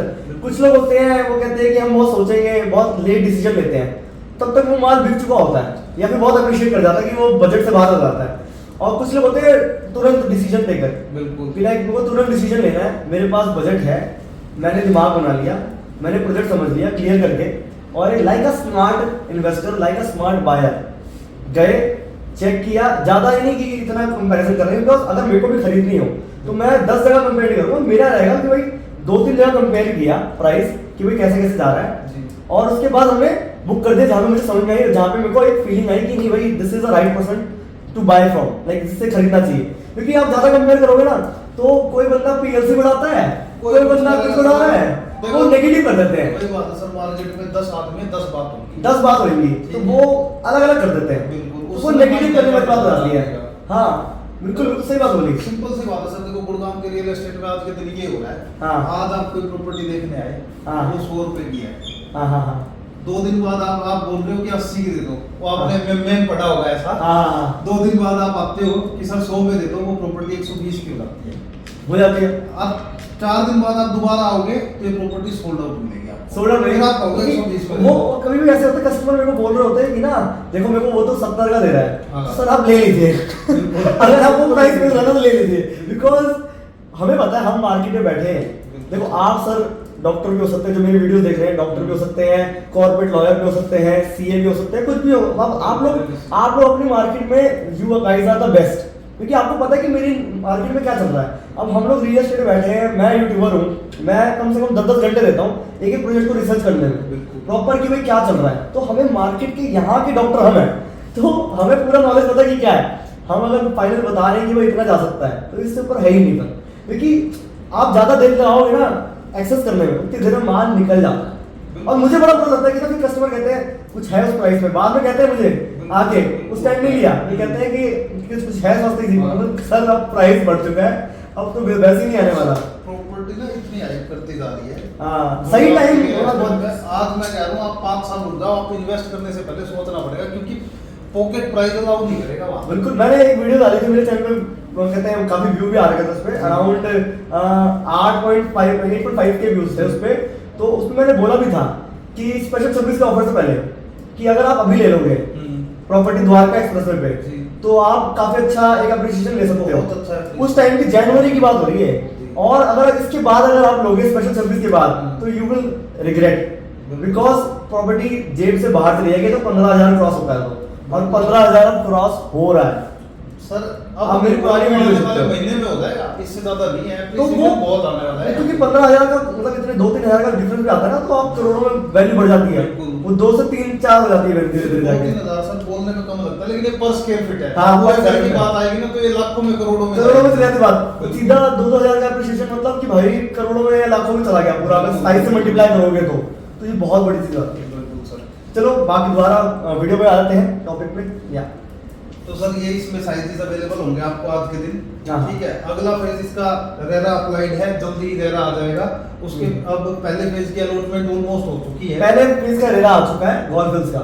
कुछ लोग होते हैं वो कहते हैं कि हम बहुत सोचेंगे, बहुत लेट डिसीजन लेते हैं, तब तक वो माल बिक चुका होता है या फिर बहुत अप्रिशिएट कर जाता है कि वो बजट से बाहर हो जाता है। और कुछ लोग होते हैं तुरंत डिसीजन टेकर, बिल्कुल कि लाइक मेरे को तुरंत डिसीजन लेना है, मेरे पास बजट है, मैंने दिमाग बना लिया, मैंने प्रोजेक्ट समझ लिया क्लियर करके, और like a smart investor, like a smart buyer गए, चेक किया, ज्यादा ही नहीं कि इतना कंपैरिजन कर रहे हैं, बिकॉज अगर मेरे को भी खरीदनी हो तो मैं 10 जगह कंपेयर करूंगा, मेरा रहेगा कि भाई 2-3 जगह कंपेयर किया प्राइस कि भाई कैसे कैसे जा रहा है, जी। और उसके बाद हमने बुक कर दिया जहां पे मुझे समझ में आई, जहां पे मेरे को एक फीलिंग आई कि नहीं भाई this is the right person to buy from, like जिससे खरीदना चाहिए। क्योंकि आप ज्यादा कंपेयर करोगे ना तो कोई बंदा पीएलसी बढ़ाता है, कोई बंदा कुछ बढ़ा रहा है, वो नेगेटिव कर देते हैं, वही बात है सर, मार्केट में 10 आदमी हैं, 10 बात होगी, 10 बात होगी तो वो अलग अलग कर देते हैं, बिल्कुल। तो वो नेगेटिव करने वाली बात हो जाती है। हाँ बिल्कुल बिल्कुल सही बात बोली। सिंपल सी बात है सर, देखो गुड़गांव के रियल एस्टेट में आज के दिन ये हो रहा है, हाँ। आज आप कोई प्रॉपर्टी देखने आए, हाँ। वो 100 रुपए की है, हाँ हाँ हाँ 2 दिन बाद आप बोल रहे हो कि 80 की दे दो, वो आपने में पढ़ा होगा ऐसा। हाँ 2 दिन बाद आप आते हो कि सर 100 में दे दो, वो प्रॉपर्टी 120 की हो जाती है। हो जाती है। अब 4 दिन बाद आप दोबारा आओगे तो ये प्रॉपर्टी सोल्ड आउट मिलेगी आपको। सोल्ड आउट फिर आप कहोगे 120 में वो कभी भी ऐसे होते हैं, कस्टमर मेरे को बोल रहे होते हैं कि ना देखो मेरे को वो तो 70 का दे रहा है, हाँ। सर आप ले लीजिए अगर आपको प्राइस मिल रहा है तो ले लीजिए, बिकॉज हमें पता है हम मार्केट में बैठे हैं। देखो आप सर डॉक्टर भी हो सकते हैं, जो मेरी वीडियोस देख रहे हैं डॉक्टर भी हो सकते हैं, कॉर्पोरेट लॉयर भी हो सकते हैं, सीए भी हो सकते हैं, कुछ भी हो। अब आप लोग अपनी मार्केट में you guys are the best, क्योंकि आपको पता है कि मेरी मार्केट में क्या चल रहा है। अब हम लोग रियल एस्टेट में बैठे हैं, मैं यूट्यूबर हूँ, मैं कम से कम 10-10 घंटे देता हूँ एक प्रोजेक्ट को रिसर्च करने में प्रॉपर कि भाई क्या चल रहा है। तो हमें मार्केट के यहाँ के डॉक्टर हम हैं, तो हमें पूरा नॉलेज पता है कि क्या है। हम अगर फाइनल बता रहे हैं कि भाई इतना जा सकता है तो इससे ऊपर है ही नहीं पर, क्योंकि आप ज्यादा देर लगाओगे ना एक्सेस करने में, उतनी देर में माल निकल जाता है। और मुझे बड़ा बुरा लगता है कि ना फिर कस्टमर कहते हैं कुछ है उस प्राइस में, बाद में कहते हैं मुझे आके उस टाइम नहीं लिया, ये कहते हैं कि कुछ है सस्ती थी, मतलब सर अब प्राइस बढ़ चुका है, अब तो वैसे ही नहीं आने वाला। प्रॉपर्टी ना इतनी हाइप करती जा रही है। हाँ सही टाइम थोड़ा बहुत। आज मैं कह रहा हूँ आप 5 साल रुक जाओ, आपको इन्वेस्ट करने से पहले सोचना पड़ेगा, क्योंकि पॉकेट प्राइस अलाउ नहीं करेगा वहाँ। बिल्कुल, मैंने एक वीडियो डाली थी मेरे चैनल पे, वो कहते हैं काफी व्यू भी आ रहे थे उस पे, अराउंड 8.5 के व्यूज थे उस पे। तो उसमें मैंने बोला भी था कि स्पेशल सर्विस के ऑफर से पहले कि अगर आप अभी ले लोगे प्रॉपर्टी द्वारका एक्सप्रेसवे पे जी। तो आप काफी अच्छा एक अप्रिशिएशन ले सकते बहुत अच्छा है। हो। उस टाइम की जनवरी की बात हो रही है, और अगर इसके बाद अगर आप लोगे स्पेशल सर्विस के बाद तो you will regret, because property जेब से बाहर चली जाएगी तो 15,000 क्रॉस होता है तो, और 15,000 क्रॉस हो रहा है सर आप अब मेरी पुरानी वीडियो देख वाले सकते हो। महीने में हो जाएगा, इससे ज्यादा नहीं है। तो तो वो बहुत आने वाला है, क्योंकि 15,000 का मतलब इतने 2-3 हजार का डिफरेंस भी आता है ना, तो आप करोड़ों में वैल्यू बढ़ जाती है, बिल्कुल। वो 2 से 3-4 हो जाती है वैल्यू धीरे धीरे जाके। 2-3 हजार सर बोलने में कम लगता है, लेकिन ये पर स्क्वायर फीट है। हाँ, वो per square घर की feet है। बात आएगी ना तो ये लाखों में करोड़ों में करोड़ों में जाएगी। चली जाती बात, सीधा 2-2 हजार का अप्रिशिएशन मतलब कि भाई करोड़ों में या लाखों में चला गया पूरा, अगर साइज से मल्टीप्लाई करोगे तो ये बहुत बड़ी चीज आती है। बिल्कुल सर। चलो बाकी दोबारा वीडियो पे आ जाते हैं टॉपिक पे। या तो सर ये इसमें साइजेस अवेलेबल होंगे आपको आज के दिन, हाँ। ठीक है। अगला फेज इसका रेरा अप्लाइड है, जल्दी रेरा आ जाएगा। उसके अब पहले फेज की अलॉटमेंट ऑलमोस्ट हो चुकी है, पहले फीस का रेरा आ चुका है गॉल्फिल्स का,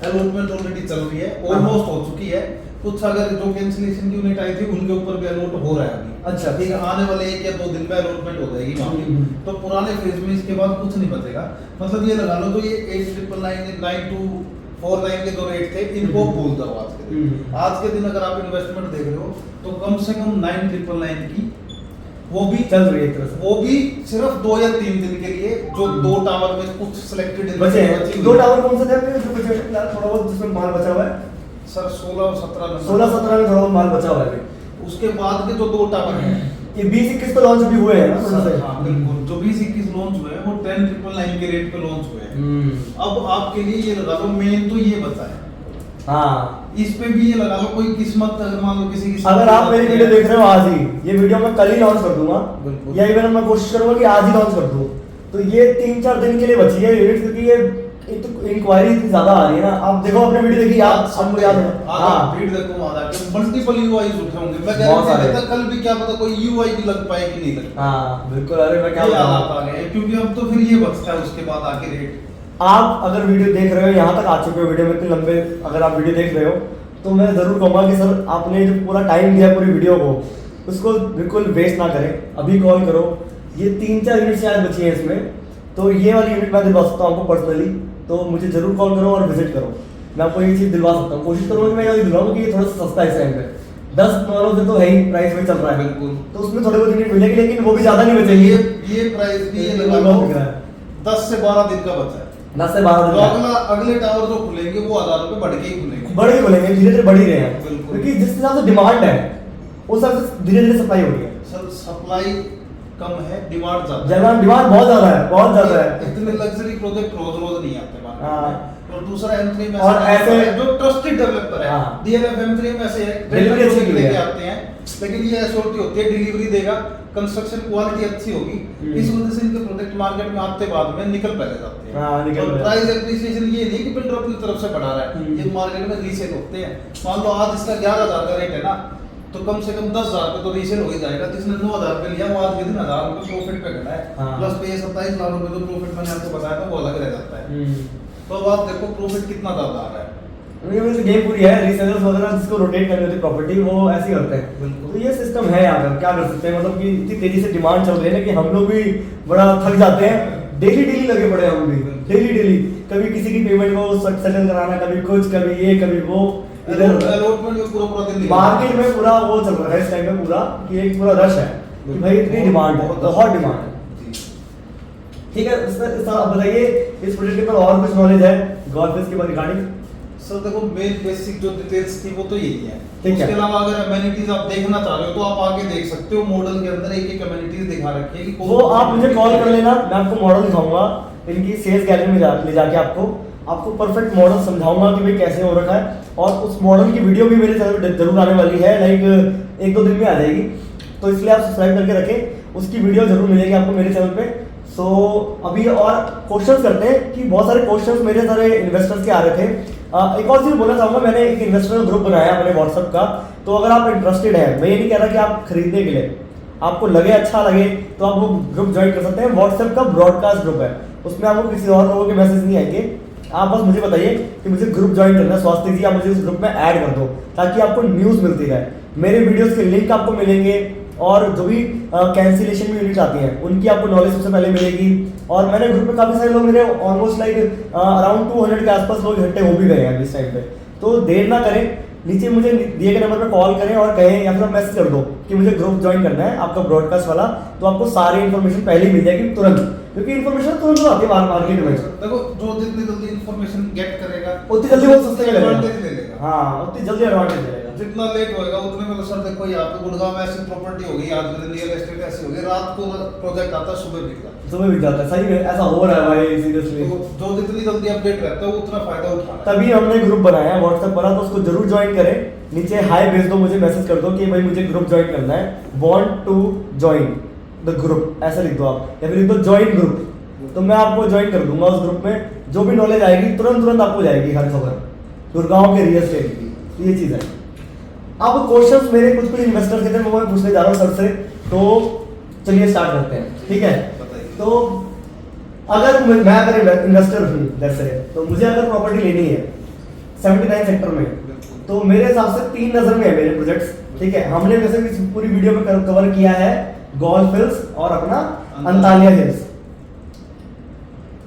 अलॉटमेंट ऑलरेडी चल रही है, हाँ। ऑलमोस्ट हो चुकी है। कुछ अगर जो कैंसिलेशन की यूनिट आई थी उनके ऊपर भी अलॉट हो रहा है अभी। अच्छा। ठीक है, आने वाले 1 या 2 दिन में अलॉटमेंट हो जाएगी वहाँ हम्म। की। तो पुराने फेज में इसके बाद कुछ नहीं बचेगा, मतलब ये लगा लो तो ये 8,999,249 के जो रेट थे इनको भूल जाओ आज के दिन। आज के दिन अगर आप इन्वेस्टमेंट देख रहे हो तो कम से कम 9,999 की, वो भी चल रही है एक तरह से। वो भी सिर्फ 2 या 3 दिन के लिए, जो 2 टावर में कुछ सिलेक्टेड बचे हैं 2 टावर कौन से थे आपके जो बचे हैं फिलहाल, थोड़ा बहुत जिसमें माल बचा हुआ है? सर 16 और 17 नंबर 16-17 में थोड़ा बहुत माल बचा हुआ है अभी। उसके बाद के जो 2 टावर हैं ये 20-21 तो लॉन्च भी हुए हैं ना थोड़ा सर, सा। हाँ बिल्कुल, जो 20-21 लॉन्च हुए हैं वो 10,999 के रेट पे लॉन्च हुए हैं। अब आपके लिए ये लगा लो, मेन तो ये बचा है, हाँ, इस पे भी ये लगा लो कोई किस्मत, अगर मान लो किसी की अगर आप मेरी वीडियो देख रहे हो आज ही, ये वीडियो मैं कल ही लॉन्च कर दूंगा, बिल्कुल। या इवन मैं कोशिश करूंगा कि आज ही लॉन्च कर दूं, तो ये 3-4 दिन के लिए बची है यूनिट, क्योंकि ये एक तो इंक्वायरी इतनी ज्यादा आ रही है ना। आप देखो अपने वीडियो देखिए, आप हमको याद है। हाँ भीड़ देखो वहां जाके मल्टीपल यूआईज उठे होंगे, मैं बहुत गारंटी सारे। देता कल भी क्या पता कोई यूआई भी लग पाए कि नहीं लग पाए। हाँ बिल्कुल, अरे मैं क्या ये बताऊं। हालात आ गए हैं, क्योंकि अब तो फिर ये बचता है उसके बाद आके रेट। आप अगर वीडियो देख रहे हो, यहाँ तक आ चुके हो वीडियो में, इतने लंबे अगर आप वीडियो देख रहे हो, तो मैं जरूर कहूंगा कि सर आपने जो पूरा टाइम दिया पूरी वीडियो को, उसको बिल्कुल वेस्ट ना करें, अभी कॉल करो। ये 3-4 यूनिट शायद बची है इसमें, तो ये वाली यूनिट मैं दिलवा सकता हूँ आपको पर्सनली, तो मुझे जरूर कॉल करो और विजिट करो। मैं आपको ये चीज़ दिलवा सकता हूँ, कोशिश करूँगा कि मैं ये दिलवाऊँ कि ये थोड़ा सा सस्ता है इस टाइम पे। 10-9 से तो है ही, प्राइस में चल रहा है बिल्कुल। तो उसमें थोड़े बहुत यूनिट मिलेगी, लेकिन वो भी ज़्यादा नहीं बचेगी। ये प्राइस भी ये ये लगा बहुत लो बिक रहा है। 10 से 12 दिन का बचा है। 10 से 12 तो दिन अगले टावर जो खुलेंगे वो 1000 रुपए बढ़ के ही खुलेंगे। बड़े ही बोलेंगे, धीरे धीरे बढ़ ही रहे हैं, बिल्कुल। क्योंकि जिस हिसाब से डिमांड है उस हिसाब से धीरे धीरे सप्लाई हो रही है। सर सप्लाई कम है, डिमांड ज्यादा है। डिमांड बहुत ज्यादा है, बहुत ज्यादा है। इतने लग्जरी प्रोजेक्ट रोज नहीं आते मार्केट हाँ। में। और दूसरा M3 में और ऐसे जो ट्रस्टेड डेवलपर है, हाँ। DLF M3 में ऐसे है, डिलीवरी अच्छी लेके है। आते हैं, लेकिन ये एश्योरिटी होती है डिलीवरी देगा, कंस्ट्रक्शन क्वालिटी अच्छी होगी, इस वजह से इनके प्रोडक्ट मार्केट में आते बाद में निकल पहले जाते हैं। हाँ, निकल और पहले। प्राइस एप्रिसिएशन ये नहीं कि बिल्डर अपनी तरफ से बढ़ा रहा है, ये मार्केट में रीसेल होते हैं। मान लो आज इसका 11,000 का रेट है ना, तो कम से कम 10,000 पे तो रीसेल हो ही जाएगा। जिसने 9,000 पे लिया वो आज विदिन 1,000 रुपए प्रॉफिट पे खड़ा है, हाँ। प्लस पे 27 लाख रुपए जो प्रॉफिट मैंने आपको बताया था वो अलग रह जाता है। तो अब आप देखो प्रॉफिट कितना ज्यादा आ रहा है। गेम पूरी है, रीसेलर्स वगैरह जिसको रोटेट करनी होती है प्रॉपर्टी, वो ऐसे ही करते हैं। बिल्कुल। तो ये सिस्टम है यहाँ पर, क्या कर सकते हैं, मतलब कि इतनी तेजी से डिमांड चल रही है ना कि हम लोग भी बड़ा थक जाते हैं। डेली लगे पड़े हैं हम भी, डेली कभी किसी की पेमेंट को सेटल कराना, कभी कुछ, कभी ये, कभी वो। अलॉटमेंट में पूरा दिन निकल मार्केट में पूरा वो चल रहा है इस टाइम में पूरा, कि एक पूरा रश है कि भाई इतनी डिमांड है, बहुत डिमांड है। ठीक है, आप बताइए इस प्रोजेक्ट के ऊपर और कुछ नॉलेज है गॉल्फ के रिगार्डिंग? सर देखो मेन बेसिक जो डिटेल्स थी वो तो यही है। ठीक है। उसके अलावा अगर अमेनिटीज आप देखना चाह रहे हो तो आप आके देख सकते हो, मॉडल के अंदर एक अमेनिटीज दिखा रखी है कि वो आप मुझे कॉल कर लेना, मैं आपको मॉडल दिखाऊंगा इनकी सेल्स गैलरी में ले जाके आपको परफेक्ट मॉडल समझाऊंगा कि भाई कैसे हो रखा है। और उस मॉडल की वीडियो भी मेरे चैनल पे जरूर आने वाली है, लाइक 1-2 दिन में आ जाएगी, तो इसलिए आप सब्सक्राइब करके रखें, उसकी वीडियो जरूर मिलेगी आपको मेरे चैनल पे। सो अभी और क्वेश्चंस करते हैं कि बहुत सारे क्वेश्चंस मेरे सारे इन्वेस्टर्स के आ रहे थे। एक और चीज बोलना चाहूंगा, मैंने एक इन्वेस्टर ग्रुप बनाया अपने व्हाट्सएप का, तो अगर आप इंटरेस्टेड हैं, मैं ये नहीं कह रहा कि आप खरीदने के लिए, आपको लगे अच्छा लगे तो आप वो ग्रुप ज्वाइन कर सकते हैं। व्हाट्सएप का ब्रॉडकास्ट ग्रुप है, उसमें आपको किसी और लोगों के मैसेज नहीं आएंगे। आप बस मुझे बताइए कि मुझे ग्रुप ज्वाइन करना है, स्वास्थ्य जी आप मुझे इस ग्रुप में ऐड कर दो ताकि आपको न्यूज़ मिलती रहे, मेरे वीडियोस के लिंक आपको मिलेंगे, और जो भी कैंसिलेशन में यूनिट आती हैं उनकी आपको नॉलेज सबसे पहले मिलेगी। और मैंने ग्रुप में काफ़ी सारे लोग, मेरे ऑलमोस्ट लाइक अराउंड 200 के आसपास लोग इकट्ठे हो भी गए हैं इस टाइम पे। तो देर ना करें, नीचे मुझे दिए गए नंबर पर कॉल करें और कहें या फिर मैसेज कर दो कि मुझे ग्रुप ज्वाइन करना है आपका ब्रॉडकास्ट वाला, तो आपको सारी इन्फॉर्मेशन पहले ही मिल जाएगी तुरंत, क्योंकि इन्फॉर्मेशन तुरंत आती है मार्केट में। देखो जो जितनी जल्दी इन्फॉर्मेशन गेट करेगा उतनी जल्दी वो सस्ते में एडवांटेज ले लेगा। हाँ, उतनी जल्दी एडवांटेज लेगा। जितना लेट होएगा उतने में तो सर देखो यहाँ पे गुड़गांव में ऐसी प्रॉपर्टी होगी, आज रियल एस्टेट ऐसी होगी, रात को प्रोजेक्ट आता है सुबह बिक जाता है। सुबह भी जाता है, सही में ऐसा हो रहा है भाई, सीरियसली। तो जो जितनी जल्दी अपडेट रहता है वो उतना फायदा उठाना है। तभी हमने ग्रुप बनाया है व्हाट्सएप वाला, तो उसको जरूर ज्वाइन करें। नीचे हाई भेज दो, मुझे मैसेज कर दो कि भाई मुझे ग्रुप ज्वाइन करना है, want to join the group, ऐसा लिख दो आप, या फिर लिख दो ज्वाइन ग्रुप, तो मैं आपको ज्वाइन कर दूंगा उस ग्रुप में। जो भी नॉलेज आएगी तुरंत आपको जाएगी, हर खबर गुड़गांव के रियल एस्टेट की, ये चीज़ है। अब क्वेश्चंस मेरे कुछ इन्वेस्टर के थे, वो मैं पूछने जा रहा हूँ सर से, तो चलिए स्टार्ट करते हैं। ठीक है, तो अगर मैं अगर इन्वेस्टर हूँ जैसे, तो मुझे अगर प्रॉपर्टी लेनी है 79 सेक्टर में, तो मेरे हिसाब से 3 नजर में है मेरे प्रोजेक्ट्स। ठीक है, हमने वैसे पूरी वीडियो में कवर किया है गोल्फ हिल्स और अपना अंतालिया हिल्स।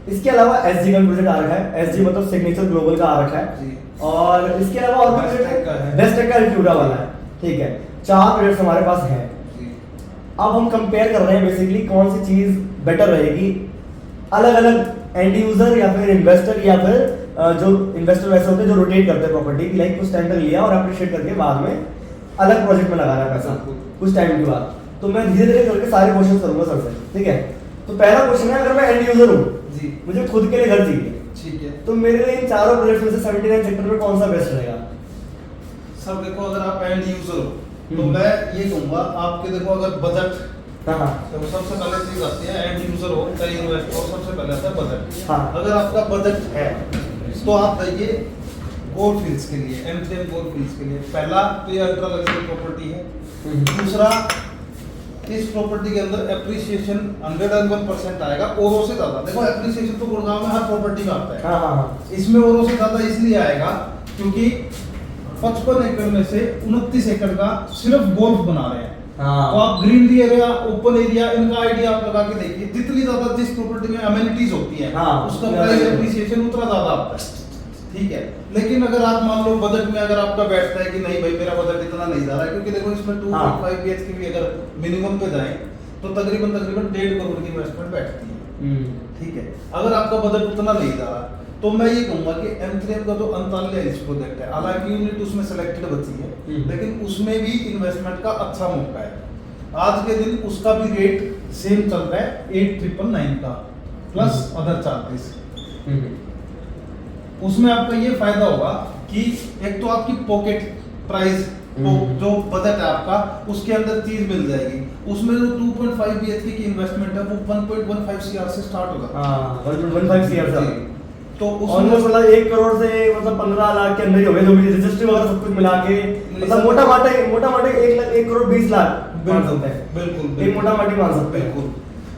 इसके अलावा एसजी का प्रोजेक्ट आ रखा है, एसजी मतलब सिग्नेचर ग्लोबल का आ रखा है, और इसके अलावा और भी प्रोजेक्ट है, बेस्ट का अल्ट्यूरा वाला है। ठीक है, 4 प्रोजेक्ट्स हमारे पास हैं। अब हम कंपेयर कर रहे हैं बेसिकली कौन सी चीज बेटर रहेगी, अलग अलग एंड यूजर या फिर इन्वेस्टर या फिर जो इन्वेस्टर वैसे होते हैं जो रोटेट करते हैं प्रॉपर्टी की, लाइक कुछ टाइम तक लिया और अप्रिशिएट करके बाद में अलग प्रोजेक्ट में लगा रहा है पैसा कुछ टाइम के बाद। तो मैं धीरे धीरे करके सारे क्वेश्चन करूंगा सर से, ठीक है। तो पहला क्वेश्चन है, अगर मैं एंड यूजर हूँ जी मुझे खुद के लिए घर चाहिए, ठीक है। तो मेरे लिए इन चारों प्रोजेक्ट में से 79 सेक्टर में कौन सा बेस्ट रहेगा? सर देखो, अगर आप एंड यूजर हो तो हम्म। मैं ये कहूंगा आपके, देखो अगर बजट, हाँ तो सबसे पहले चीज आती है एंड यूजर हो कई इन्वेस्टर हो, सबसे पहले आता है बजट। हाँ। अगर आपका बजट है तो आप जाइए गोल्डफील्ड्स के लिए, एमसीएम गोल्डफील्ड्स के लिए। पहला तो ये अल्ट्रा लग्जरी प्रॉपर्टी है। दूसरा, इस प्रॉपर्टी के अंदर एप्रिसिएशन 101% आएगा, औरों से ज्यादा। देखो एप्रिसिएशन तो गुड़गांव में हर प्रॉपर्टी में आता है, हाँ हाँ हाँ। इसमें औरों से ज्यादा इसलिए आएगा क्योंकि 55 एकड़ में से 29 एकड़ का सिर्फ गोल्फ बना रहे हैं। हाँ। तो आप ग्रीनरी एरिया, ओपन एरिया, इनका आइडिया आप लगा के देखिए, जितनी ज्यादा जिस प्रॉपर्टी में अमेनिटीज होती है हाँ, उसका प्राइस एप्रिसिएशन उतना ज्यादा आता है, ठीक है। लेकिन अगर आप मान लो बजट में अगर आपका बैठता है कि नहीं भाई मेरा बजट इतना नहीं जा रहा है, क्योंकि देखो इसमें 2.5 BHK भी अगर मिनिमम पे जाए तो तकरीबन 1.5 करोड़ की इन्वेस्टमेंट बैठती है, ठीक है। अगर आपका बजट उतना नहीं जा रहा तो मैं ये कहूंगा कि M3M का जो अंताल्या हिल्स प्रोजेक्ट है, हालांकि यूनिट उसमें सेलेक्टेड बची है लेकिन उसमें भी इन्वेस्टमेंट का अच्छा मौका है। आज के दिन उसका भी रेट सेम चल रहा है 8,999 का प्लस अदर चार्जेस। उसमें आपका ये फायदा होगा कि एक तो आपकी पॉकेट प्राइस जो बजट है आपका उसके अंदर चीज मिल जाएगी। उसमें जो 2.5 BHK की इन्वेस्टमेंट है वो 1.15 CR से स्टार्ट होगा। हाँ 1.15 CR से। तो ऑलमोस्ट मतलब 1 करोड़ से मतलब 15 लाख के अंदर ही हो गए, जो भी रजिस्ट्री वगैरह सब कुछ मिला के, मतलब मोटा माटा 1 करोड़ 20 लाख मान सकते हैं। बिल्कुल एक मोटा माटी मान सकते हैं। बिल्कुल,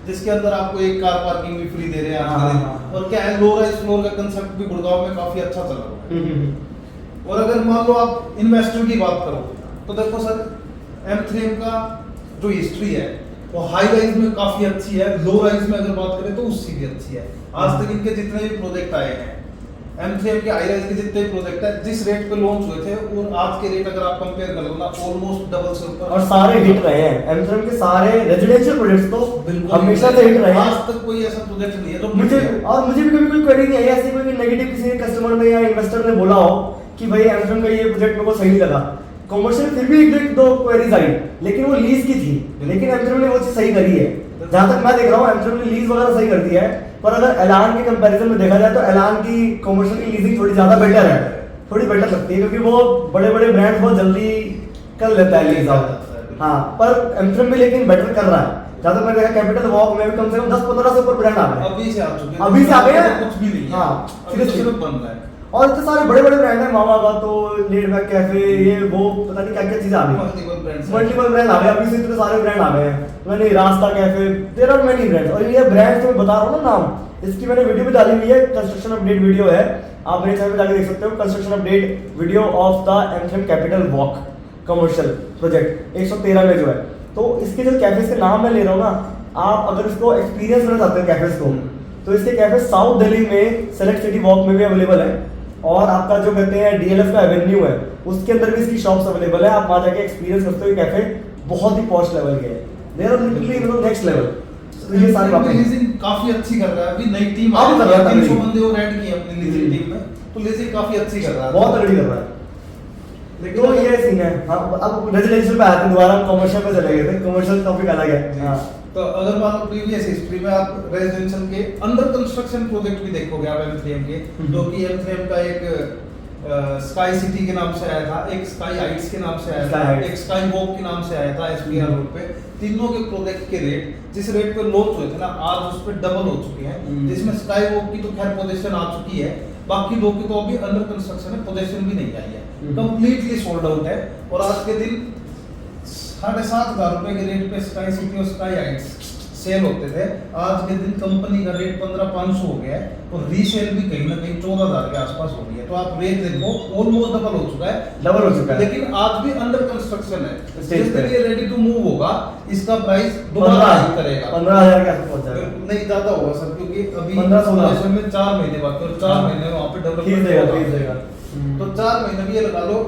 जिसके अंदर आपको एक कार पार्किंग भी फ्री दे रहे हैं आज हाँ, के दिन। हाँ। और क्या है, लो राइज फ्लोर का कंसेप्ट भी गुड़गांव में काफी अच्छा चला हुआ है। और अगर मान लो आप इन्वेस्टर की बात करो तो देखो सर, M3M का जो हिस्ट्री है वो हाई राइज में काफी अच्छी है, लो राइज में अगर बात करें तो उससे भी अच्छी है। आज तक इनके जितने भी प्रोजेक्ट आए हैं, M3M के हाई राइज के जितने भी प्रोजेक्ट है, जिस रेट पे लॉन्च हुए थे और आज के रेट अगर आप कंपेयर कर लो ना, ऑलमोस्ट डबल से ऊपर। और सारे हिट रहे हैं M3M के सारे रेजिडेंशियल प्रोजेक्ट्स तो बिल्कुल हमेशा से हिट रहे हैं। आज तक कोई ऐसा प्रोजेक्ट नहीं है जो मुझे भी कभी कोई क्वेरी नहीं आई ऐसी, कोई नेगेटिव किसी कस्टमर ने या इन्वेस्टर ने बोला हो कि भाई M3M का ये प्रोजेक्ट मेरे को सही नहीं लगा। कमर्शियल फिर भी एक दो क्वेरीज आई, लेकिन वो लीज की थी, लेकिन M3M ने वो चीज सही करी है। जहां तक मैं देख रहा हूँ M3M ने लीज वगैरह सही कर दी है। पर अगर एलान के कंपैरिजन में देखा जाए तो एलान की कमर्शियल की लीजिंग थोड़ी ज्यादा बेटर है, थोड़ी बेटर लगती है, क्योंकि वो बड़े बड़े ब्रांड्स बहुत जल्दी कर लेता है लीज आउट। हाँ, पर M3M भी लेकिन बेटर कर रहा है। जहां तक मैं देखा कैपिटल वॉक में भी कम से कम 10-15 से ऊपर ब्रांड आ गए, अभी से आ चुके हैं, अभी से आ गए हैं। कुछ भी नहीं है। हाँ, अभी तो सिर्फ बन रहा है। और इतने सारे बड़े बड़े ब्रांड है, मामा का तो लेड बैक कैफे, ये वो पता नहीं क्या क्या चीजें आ गई, मल्टीपल ब्रांड आ गए। अभी से इतने सारे ब्रांड आ गए हैं, मैंने Rasta Cafe, there are many brands. और ये ब्रांड्स तो मैं बता रहा हूँ ना नाम, इसकी मैंने वीडियो भी डाली हुई है, कंस्ट्रक्शन अपडेट वीडियो है, आप मेरे चैनल पे जाकर देख सकते हो। Construction update video of the M3M capital walk commercial project 113 में जो है। तो इसके जो कैफेज के नाम मैं ले रहा हूँ ना, आप अगर इसको एक्सपीरियंस करना चाहते हैं कैफेज को, तो इसके कैफे साउथ दिल्ली में सेलेक्ट सिटी वॉक में भी अवेलेबल है, और आपका जो कहते हैं DLF का एवेन्यू है उसके अंदर भी इसकी शॉप्स अवेलेबल है। आप वहां जाके एक्सपीरियंस करते हो। कैफे बहुत ही पॉश लेवल के हैं, देयर आर लिटरली मतलब नेक्स्ट लेवल। तो ये सारी बातें लीजिंग काफी अच्छी कर रहा है। अभी नई टीम अब कर रहा है, 300 बंदे और ऐड किए अपनी लीजिंग टीम में, तो लीजिंग काफी अच्छी कर रहा है, बहुत तगड़ी कर रहा है। लेकिन तो ये सीन है। हाँ, अब रेजिडेंशियल पे आते हैं, दोबारा हम कमर्शियल पे चले गए थे, कमर्शियल टॉपिक अलग है। हाँ, तो अगर मान लो प्रीवियस हिस्ट्री में आप रेजिडेंशियल के अंडर कंस्ट्रक्शन प्रोजेक्ट भी देखोगे आप M3M के, जो कि M3M का एक स्काई सिटी के नाम से आया था, एक स्काई हाइट्स के नाम से आया था, एक स्काई वॉक के नाम से आया था SPR रोड पे। तीनों के प्रोजेक्ट के रेट जिस रेट पे लॉन्च हुए थे ना, आज उस पे डबल हो चुके हैं। जिसमें स्काई वॉक की तो खैर पोजीशन आ चुकी है, बाकी दो की तो अभी अंडर कंस्ट्रक्शन है, पोजीशन भी नहीं आई है, कंप्लीटली सोल्ड आउट है। और आज के दिन 7,500 रुपए के रेट पे स्काई सिटी और स्काई हाइट्स सेल होते थे। आज के दिन कंपनी का रेट 15,500 हो गया है, और रीसेल भी कहीं ना कहीं 14,000 के आसपास हो गई है। तो आप रेट देखो, ऑलमोस्ट डबल हो चुका है, डबल हो चुका है। लेकिन आज भी अंडर कंस्ट्रक्शन है, स्टेज जिसके पे लिए रेडी टू मूव होगा, इसका प्राइस दोबारा हाइक करेगा। 15,000 के आसपास पहुंच जाएगा। नहीं ज्यादा होगा सर, क्योंकि अभी 15-16 में 4 महीने बाकी, और 4 महीने में वहां पे डबल फीस देगा। तो 4 महीने में ये लगा लो,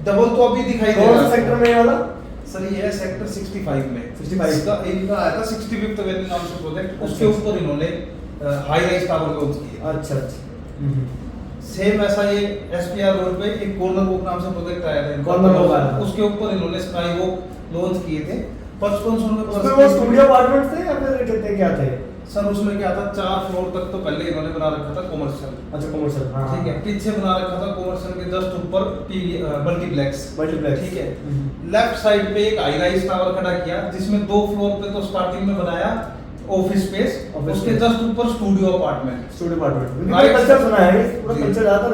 डबल तो अभी दिखाई कौन देगा। सा सेक्टर में ये वाला? सर ये है सेक्टर 65 में। 65 इसका इनका आया था 65th एवेन्यू नाम से प्रोजेक्ट, उसके ऊपर इन्होंने हाई राइज टावर लॉन्च किया। अच्छा अच्छा। सेम ऐसा ये एसपीआर रोड पे एक कॉर्नर वॉक नाम से प्रोजेक्ट आया था इनका। Corner Walk आया था। उसके ऊपर इन्होंने स्काई वॉक लॉन्च किए थे 5500 रुपए उसमें वो स्टूडियो अपार्टमेंट थे या फिर कितने क्या थे? सर उसमें क्या था 4 फ्लोर तक तो पहले इन्होंने बना रखा था कॉमर्शियल। अच्छा कमर्शियल, हाँ ठीक है, पीछे बना रखा था कॉमर्शियल के जस्ट ऊपर मल्टीप्लेक्स। मल्टीप्लेक्स। ठीक है, लेफ्ट साइड पे एक हाई राइज टावर खड़ा किया जिसमें 2 फ्लोर पे तो स्टार्टिंग में बनाया ऑफिस स्पेस, Office उसके space। जस्ट ऊपर studio apartment. Studio apartment Right culture side। सुना है, पूरा जी। कल्चर ज्यादातर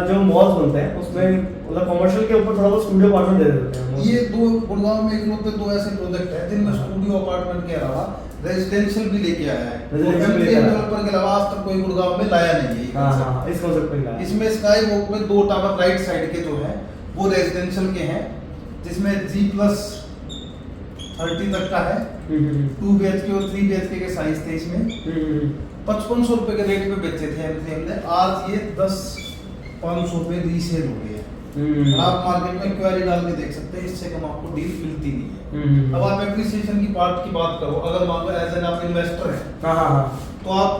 जो मॉल्स बनते हैं उसमें मतलब कमर्शियल के ऊपर थोड़ा बहुत स्टूडियो अपार्टमेंट दे देते हैं। ये दो गुड़गांव में इकलौते 2 ऐसे प्रोजेक्ट है जिनमें स्टूडियो अपार्टमेंट के अलावा रेजिडेंशियल भी लेके आया है। Residential भी लेके आया है। डेवलपर के अलावा आज तक कोई गुड़गांव में लाया नहीं है ये हाँ concept। हाँ, इस कॉन्सेप्ट पे लाया। इसमें स्काई वॉक में 2 टावर राइट साइड के जो है वो रेजिडेंशियल के हैं जिसमें G+30 तक का है। 2 BHK और 3 BHK के साइज थे इसमें। 5500 रुपए के रेट पे बेचे थे हमने, आज ये 10,500 रुपए रीसेल हो गए हैं। आप मार्केट में क्वेरी डाल के देख सकते हैं, इससे कम आपको डील मिलती नहीं है। अब आप एप्रिसिएशन की पार्ट की बात करो, अगर मान लो एज एन आप इन्वेस्टर हैं हाँ हाँ हाँ, तो आप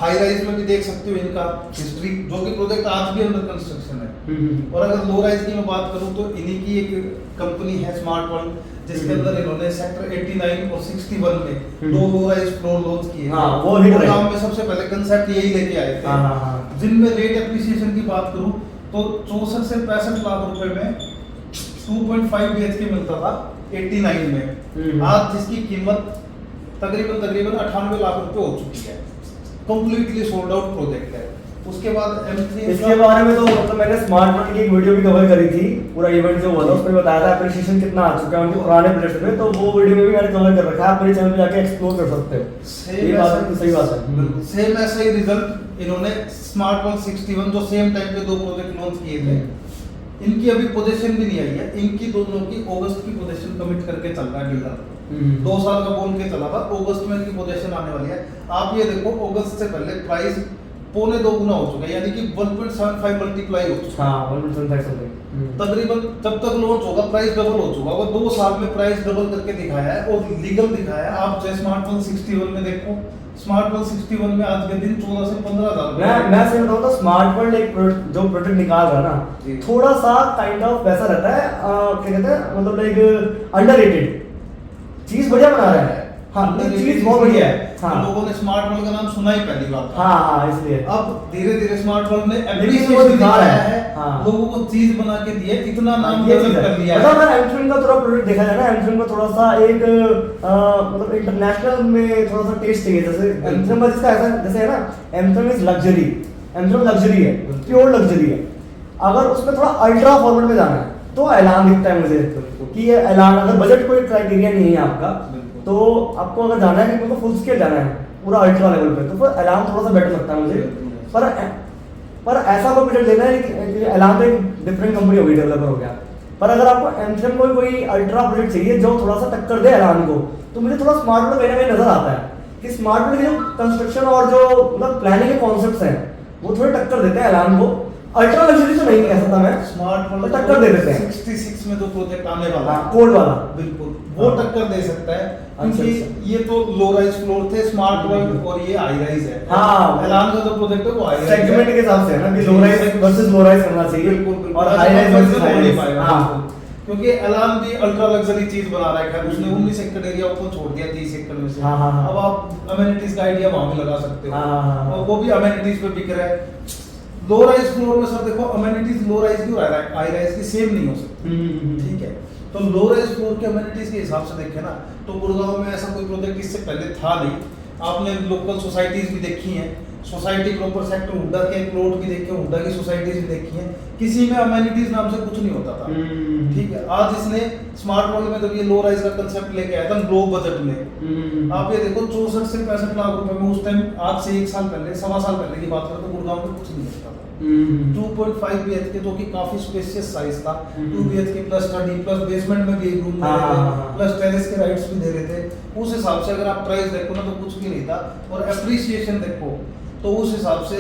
हाई राइज में भी देख सकते हो इनका हिस्ट्री, जो कि प्रोजेक्ट आज भी अंडर कंस्ट्रक्शन है। और अगर लो राइज की मैं बात करूं तो इन्हीं की एक कंपनी है स्मार्ट वर्ल्ड, जिसके अंदर इन्होंने सेक्टर 89 और 61 में 2 लो राइज फ्लोर लॉन्च किए। हाँ, वो हिट रहे। काम में सबसे पहले कंसेप्ट यही लेके आए थे। हाँ हाँ हाँ। जिनमें रेट एप्रिसिएशन की बात करूं तो 64 से 65 लाख रुपए में 2.5 BHK मिलता था 89 में। आज जिसकी कीमत तकरीबन 98 लाख रुपए हो चुकी है। कंप्लीटली सोल्ड आउट प्रोजेक्ट है। उसके बाद M3 इसके बारे में तो मतलब मैंने स्मार्ट वर्ल्ड की एक वीडियो भी कवर करी थी, पूरा इवेंट जो हुआ था उसमें बताया था एप्रिसिएशन कितना आ चुका है उनके पुराने प्रोजेक्ट में, तो वो वीडियो में भी मैंने कवर कर रखा है, आप मेरे चैनल पे जाके एक्सप्लोर कर सकते हो। ये बात है, सही बात है। सेम ऐसा ही रिजल्ट इन्होंने स्मार्ट वर्ल्ड 61 जो सेम टाइम पे 2 प्रोजेक्ट लॉन्च किए थे, इनकी अभी पोजीशन भी नहीं आई है। इनकी दोनों की अगस्त की पोजीशन कमिट करके चल रहा है बिल्डर। 2 साल का बोल के चला था, अगस्त में इनकी पोजीशन आने वाली है। आप ये देखो अगस्त से पहले प्राइस 2.25 गुना हो चुका है, यानी कि 1.75 मल्टीप्लाई हो चुका है। हाँ 1.75 समथिंग। तकरीबन जब तक लॉन्च होगा प्राइस डबल हो चुका होगा। 2 साल में प्राइस डबल करके दिखाया है और लीगल दिखाया है। आप जैसे स्मार्ट वर्ल्ड 61 में देखो, स्मार्ट वर्ल्ड 61 में आज के दिन 14 से 15 हज़ार। मैं सही बताऊं तो स्मार्ट वर्ल्ड एक जो प्रोडक्ट निकाल रहा है जी। ना, थोड़ा सा काइंड ऑफ वैसा रहता है, क्या कहते हैं मतलब लाइक अंडररेटेड चीज बढ़िया बना रहा है। हाँ चीज बहुत बढ़िया है। हाँ लोगों ने स्मार्ट वर्ल्ड का नाम सुना ही पहली बार। हाँ हाँ इसलिए अब धीरे धीरे स्मार्ट वर्ल्ड ने लेकिन वो एप्लीकेशन दिखा दिखाया रहा है, है। हाँ। लोगों को चीज बना के दी है, इतना नाम ये डेवलप चीज कर लिया है। है। मतलब अगर एमट्रिम का थोड़ा प्रोडक्ट देखा जाए ना, एमट्रिम का थोड़ा सा एक मतलब इंटरनेशनल में थोड़ा सा टेस्ट चाहिए। जैसे एमट्रिम का जिसका ऐसा जैसे है ना, एमट्रिम इज लग्जरी, एमट्रिम लग्जरी है, प्योर लग्जरी है। अगर उसमें थोड़ा अल्ट्रा फॉर्मेट में जाना है तो ऐलान दिखता है मुझे कि ये ऐलान, अगर बजट कोई क्राइटेरिया नहीं है आपका तो आपको अगर जाना है कि मेरे को फुल स्केल जाना है पूरा अल्ट्रा लेवल पे, तो फिर ऐलान थोड़ा सा बेटर लगता है मुझे। पर ऐसा कोई प्रोजेक्ट लेना है कि ऐलान तो एक डिफरेंट कंपनी होगी, डेवलपर हो गया। पर अगर आपको एमट्रिम कोई अल्ट्रा प्रोजेक्ट चाहिए जो थोड़ा सा टक्कर दे ऐलान को, तो मुझे थोड़ा स्मार्ट वर्ल्ड कहीं ना कहीं नजर आता है कि स्मार्ट वर्ल्ड के जो कंस्ट्रक्शन और जो मतलब प्लानिंग के कॉन्सेप्ट्स हैं वो थोड़े टक्कर देते हैं ऐलान को। अल्ट्रा लग्जरी तो नहीं कह सकता मैं, स्मार्ट वर्ल्ड टक्कर दे देते हैं। 66 में जो प्रोजेक्ट आने वाला है, कोड वाला बिल्कुल वो हाँ। टक्कर दे सकता है। अच्छा, क्योंकि अच्छा। ये तो लो राइज फ्लोर थे स्मार्ट वर्ल्ड और ये हाई राइज है। हाँ। ऐलान का जो प्रोजेक्ट है वो हाई राइज सेगमेंट के हिसाब से है ना कि low rise versus low rise करना चाहिए, बिल्कुल और high rise versus high rise. हां, हाँ क्योंकि ऐलान भी अल्ट्रा लग्जरी चीज बना रखा है। उसने 19 एकड़ एरिया ओपन छोड़ दिया 30 एकड़ में से। हाँ, हाँ, हाँ। अब आप अमेनिटीज का आइडिया वहां भी लगा सकते हो। हाँ, हाँ, हाँ। और वो भी अमेनिटीज पे बिक रहा है। लो राइज फ्लोर में सर देखो अमेनिटीज लो राइज की और हाई राइज की सेम नहीं हो सकती। ठीक है, तो लो राइज फ्लोर के अमेनिटीज के हिसाब से देखें ना तो गुड़गांव में ऐसा कोई प्रोजेक्ट इससे पहले था नहीं। आपने लोकल सोसाइटीज भी देखी हैं, सोसाइटी प्रॉपर सेक्टर हुड्डा के प्लॉट भी देखे, हुड्डा की सोसाइटीज भी देखी हैं, किसी में अमेनिटीज नाम से कुछ नहीं होता था। ठीक है, आज इसने स्मार्ट वर्ल्ड में जब ये लो राइज का कंसेप्ट लेके आया था लो बजट में, आप ये देखो 64 से 65 लाख रुपए में उस टाइम, आज से 1 साल पहले 1.25 साल पहले की बात करें तो गुड़गांव में कुछ नहीं मिलता था। 2.5 BHK जो कि काफी स्पेशियस साइज था, 2 BHK plus study plus basement में भी एक रूम दे रहे थे, प्लस टेरेस के राइट्स भी दे रहे थे। उस हिसाब से अगर आप प्राइस देखो ना तो कुछ भी नहीं था। और एप्रिसिएशन देखो तो उस हिसाब से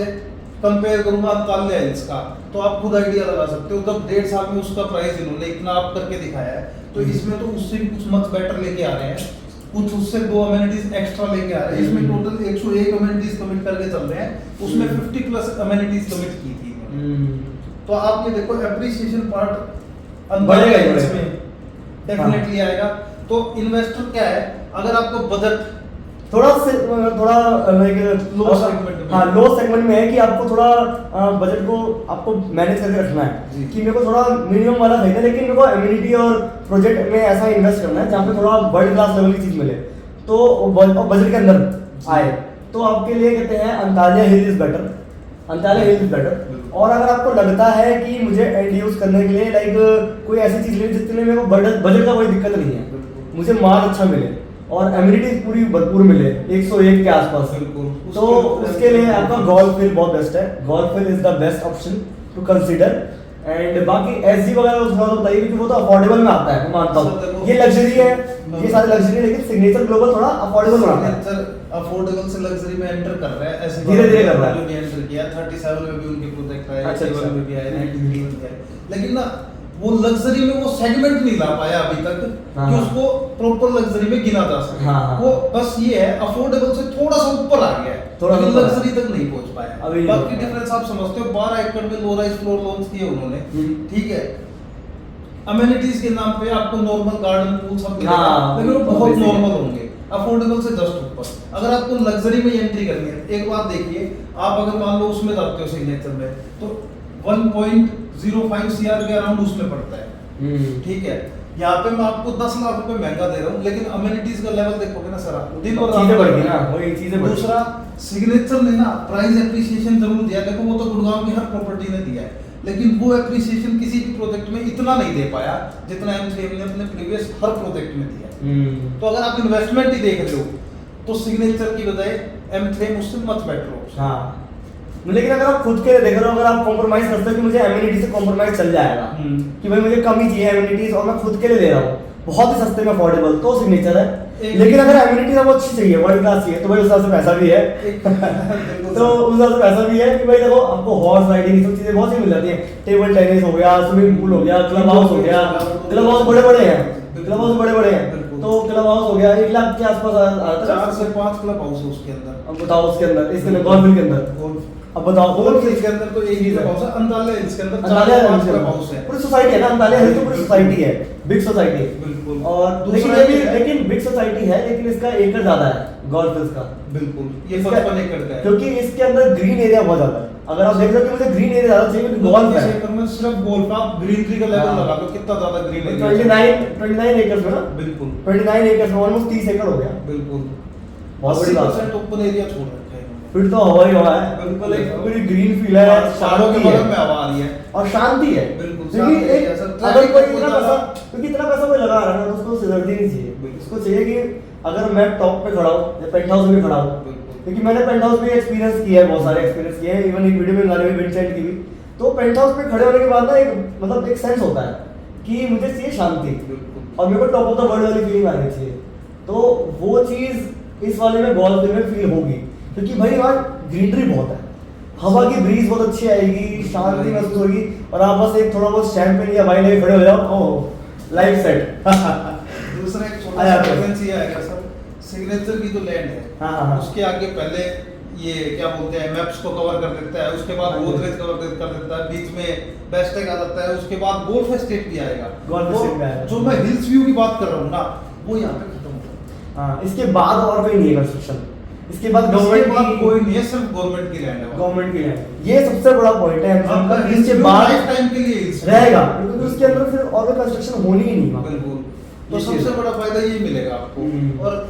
कंपेयर करूंगा ताल्य हिल्स का तो आप खुद आइडिया लगा सकते हो। जब 1.5 साल में उसका प्राइस इन्होंने इतना अप करके दिखाया है तो इसमें तो उससे भी कुछ मच बेटर लेके आ रहे हैं, कुछ उससे 2 अमेनिटीज एक्स्ट्रा लेके आ रहे हैं। इसमें टोटल 101 अमेनिटीज कमिट करके चल रहे हैं, उसमें 50 प्लस अमेनिटीज कमिट की थी। तो आप ये देखो एप्रिसिएशन पार्ट बढ़ेगा ही बढ़ेगा। इसमें डेफिनेटली आएगा। तो इन्वेस्टर क्या है, अगर आपको बजट थोड़ा लाइक Low segment में। हाँ लो सेगमेंट में है कि आपको थोड़ा बजट को आपको मैनेज करके रखना है जी। कि मेरे को थोड़ा मिनिमम वाला खरीदना है, लेकिन मेरे को एम्यूनिटी और प्रोजेक्ट में ऐसा इन्वेस्ट करना है जहाँ पे थोड़ा वर्ल्ड क्लास लेवल की चीज मिले, तो बजट के अंदर आए, तो आपके लिए कहते हैं Antalya hill is better. Antalya hill is better. और अगर आपको लगता है कि मुझे एंड यूज करने के लिए लाइक कोई ऐसी चीज लेनी जितने में मेरे को बजट का कोई दिक्कत नहीं है, मुझे माल अच्छा मिले और एम्यूनिटीज पूरी भरपूर मिले 101 के आसपास, बिल्कुल। तो उसके लिए आपका गोल्फ हिल बहुत बेस्ट है। Golf Hill is the best option to consider. And बाकी एसजी वगैरह उसका तो बताइए क्योंकि वो तो अफोर्डेबल में आता है, मैं मानता हूँ ये लग्जरी है, ये सारे लग्जरी है, लेकिन सिग्नेचर ग्लोबल थोड़ा अफोर्डेबल बनाता है। अफोर्डेबल से लग्जरी में एंटर कर रहा है, ऐसे धीरे-धीरे कर रहा है। जो भी एंटर किया 37 में भी उनके प्रोजेक्ट आए, अच्छा, 81 में भी आए, 93 में भी आए, लेकिन ना वो लग्जरी में वो सेगमेंट नहीं ला पाया अभी तक हाँ, कि हाँ। उसको प्रॉपर लग्जरी में गिना जा सके। हाँ, हाँ। वो बस ये है अफोर्डेबल से थोड़ा सा ऊपर आ गया है, थोड़ा लेकिन ऊपर लग्जरी तक नहीं पहुंच पाया। अभी नहीं बाकी पहुंच पाया। डिफरेंस आप समझते हो, 12 एकड़ में लो राइज फ्लोर लॉन्च किए उन्होंने, ठीक है। अमेनिटीज के नाम पे आपको नॉर्मल गार्डन पूल सब मिलेगा, हाँ, लेकिन वो बिल्कुल बहुत basic है। नॉर्मल होंगे, अफोर्डेबल से जस्ट ऊपर। अगर आपको लग्जरी में एंट्री करनी है, एक बात देखिए, आप अगर मान लो उसमें जाते हो सिग्नेचर में, तो 1.05 CR के अराउंड उसमें पड़ता है, ठीक है। यहाँ पे मैं आपको 10 लाख रुपए महंगा दे रहा हूँ, लेकिन अमेनिटीज का लेवल देखोगे ना सर, आप दिन और रात चीजें बढ़ गई बढ़ ना, गई। वही चीजें बढ़ गई। दूसरा सिग्नेचर ने ना प्राइस एप्रिसिएशन जरूर दिया, देखो वो तो गुड़गांव की हर प्रॉपर्टी ने दिया है, लेकिन वो एप्रिसिएशन किसी भी प्रोजेक्ट में इतना नहीं दे पाया जितना M3M ने अपने प्रीवियस हर प्रोजेक्ट में दिया है। तो अगर आप इन्वेस्टमेंट ही देख रहे हो तो सिग्नेचर की बजाय M3M उससे मच बेटर ऑप्शन। हाँ, लेकिन अगर आप खुद के लिए देख रहे हो, अगर आप कॉम्प्रोमाइज करते हो कि मुझे एम्यूनिटी से कॉम्प्रोमाइज चल जाएगा, कि भाई मुझे कम ही चाहिए एम्यूनिटीज और मैं खुद के लिए ले रहा हूँ बहुत ही सस्ते में अफोर्डेबल, तो सिग्नेचर है। लेकिन अगर एम्यूनिटीज आपको अच्छी चाहिए, वर्ल्ड क्लास चाहिए, तो भाई उस हिसाब से पैसा भी है तो उस हिसाब से पैसा भी है कि भाई देखो आपको हॉर्स राइडिंग सब चीजें बहुत सी मिल जाती है, टेबल टेनिस हो गया, स्विमिंग पूल हो गया, क्लब हाउस हो गया। क्लब हाउस बड़े बड़े हैं, क्लब हाउस बड़े बड़े हैं, तो क्लब हाउस हो गया 1 लाख के आसपास आता है। 4 से 5 क्लब हाउस है उसके अंदर। अब बताओ उसके अंदर, इसके अंदर गोल्फ के अंदर, अब बताओ गोल्फ हिल्स के अंदर तो एक ही क्लब हाउस है, अंताल्या हिल्स के अंदर 4 अंतालिया से 5 हिल्स क्लब हाउस है। पूरी सोसाइटी है ना, अंतालिया हिल्स तो पूरी सोसाइटी है, बिग सोसाइटी। बिल्कुल। और लेकिन दूसरा ये भी ये है- लेकिन बिग सोसाइटी है, लेकिन इसका एकड़ ज्यादा है गोल्फ हिल्स का, बिल्कुल, ये इसका- 55 एकड़ का है। क्योंकि इसके अंदर ग्रीन एरिया बहुत ज्यादा है। अगर आप देख रहे हो कि मुझे ग्रीन एरिया ज्यादा चाहिए, क्योंकि गोल्फ है। एकड़ में सिर्फ गोल्फ, आप ग्रीनरी का लेवल हाँ। लगा लो कितना ज्यादा ग्रीन है। 29 एकड़ में ना, बिल्कुल 29 एकड़ में ऑलमोस्ट 30 एकड़ हो गया, बिल्कुल। बहुत बड़ी बात है। 80% ओपन एरिया छोड़ रखा है इन्होंने। फिर तो हवा ही हवा है, बिल्कुल एक पूरी ग्रीन फील है, शहरों के शांति बगल में है हवा आ रही है। और शांति है। बिल्कुल, क्योंकि शांति है, एक सर, अगर ट्रैफिक कोई का इतना कोई पैसा, ज्यादा- क्योंकि इतना पैसा कोई लगा रहा है ना, तो उसको सिरदर्दी नहीं चाहिए। बिल्कुल। उसको चाहिए कि अगर मैं टॉप पे खड़ा हूँ या पेंट हाउस में खड़ा हूँ, बिल्कुल। क्योंकि मैंने पेंट हाउस में एक्सपीरियंस किया है, बहुत सारे एक्सपीरियंस किए हैं, इवन एक वीडियो में गाने में विंसेंट की भी। तो पेंट हाउस पे खड़े होने के बाद ना एक मतलब एक सेंस होता है कि मुझे चाहिए शांति, बिल्कुल। और मेरे को टॉप ऑफ द वर्ल्ड वाली फीलिंग आनी चाहिए। तो वो चीज इस वाले में गोल्फ में फील होगी, क्योंकि भाई वहाँ ग्रीनरी बहुत है, हवा की ब्रीज बहुत अच्छी आएगी, शांति महसूस होगी, और आप बस एक थोड़ा बहुत शैंपेन या वाइन लेके खड़े हो जाओ, ओह लाइफ सेट। दूसरा एक छोटा आया सा तो। डिफरेंस ये आएगा सर, सिग्नेचर की जो लैंड है, हाँ, हाँ, हाँ। उसके आगे पहले ये क्या बोलते हैं मैप्स को कवर कर देता है, उसके बाद हाँ जी। गोदरेज कवर कर देता है, बीच में बेस्टेक आ जाता है, उसके बाद गोल्फ एस्टेट भी आएगा। गोल्फ तो एस्टेट भी आएगा। जो मैं हिल्स व्यू की बात कर रहा हूँ ना, वो यहाँ पे खत्म होता है। हाँ, इसके बाद और कोई नहीं है कंस्ट्रक्शन, इसके बाद इसके गवर्नमेंट बाद की कोई नहीं है, सिर्फ गवर्नमेंट की लैंड है वहाँ। गवर्नमेंट की है, ये सबसे बड़ा पॉइंट है आपका अमेज़न का, हिल्स इसके व्यू बाद लाइफ टाइम के लिए हिल्स व्यू रहेगा, क्योंकि उसके अंदर फिर और कोई कंस्ट्रक्शन होनी ही नहीं वहाँ पे। बिल्कुल। तो ये चीज़ सबसे है। बड़ा फायदा ये मिलेगा आपको। और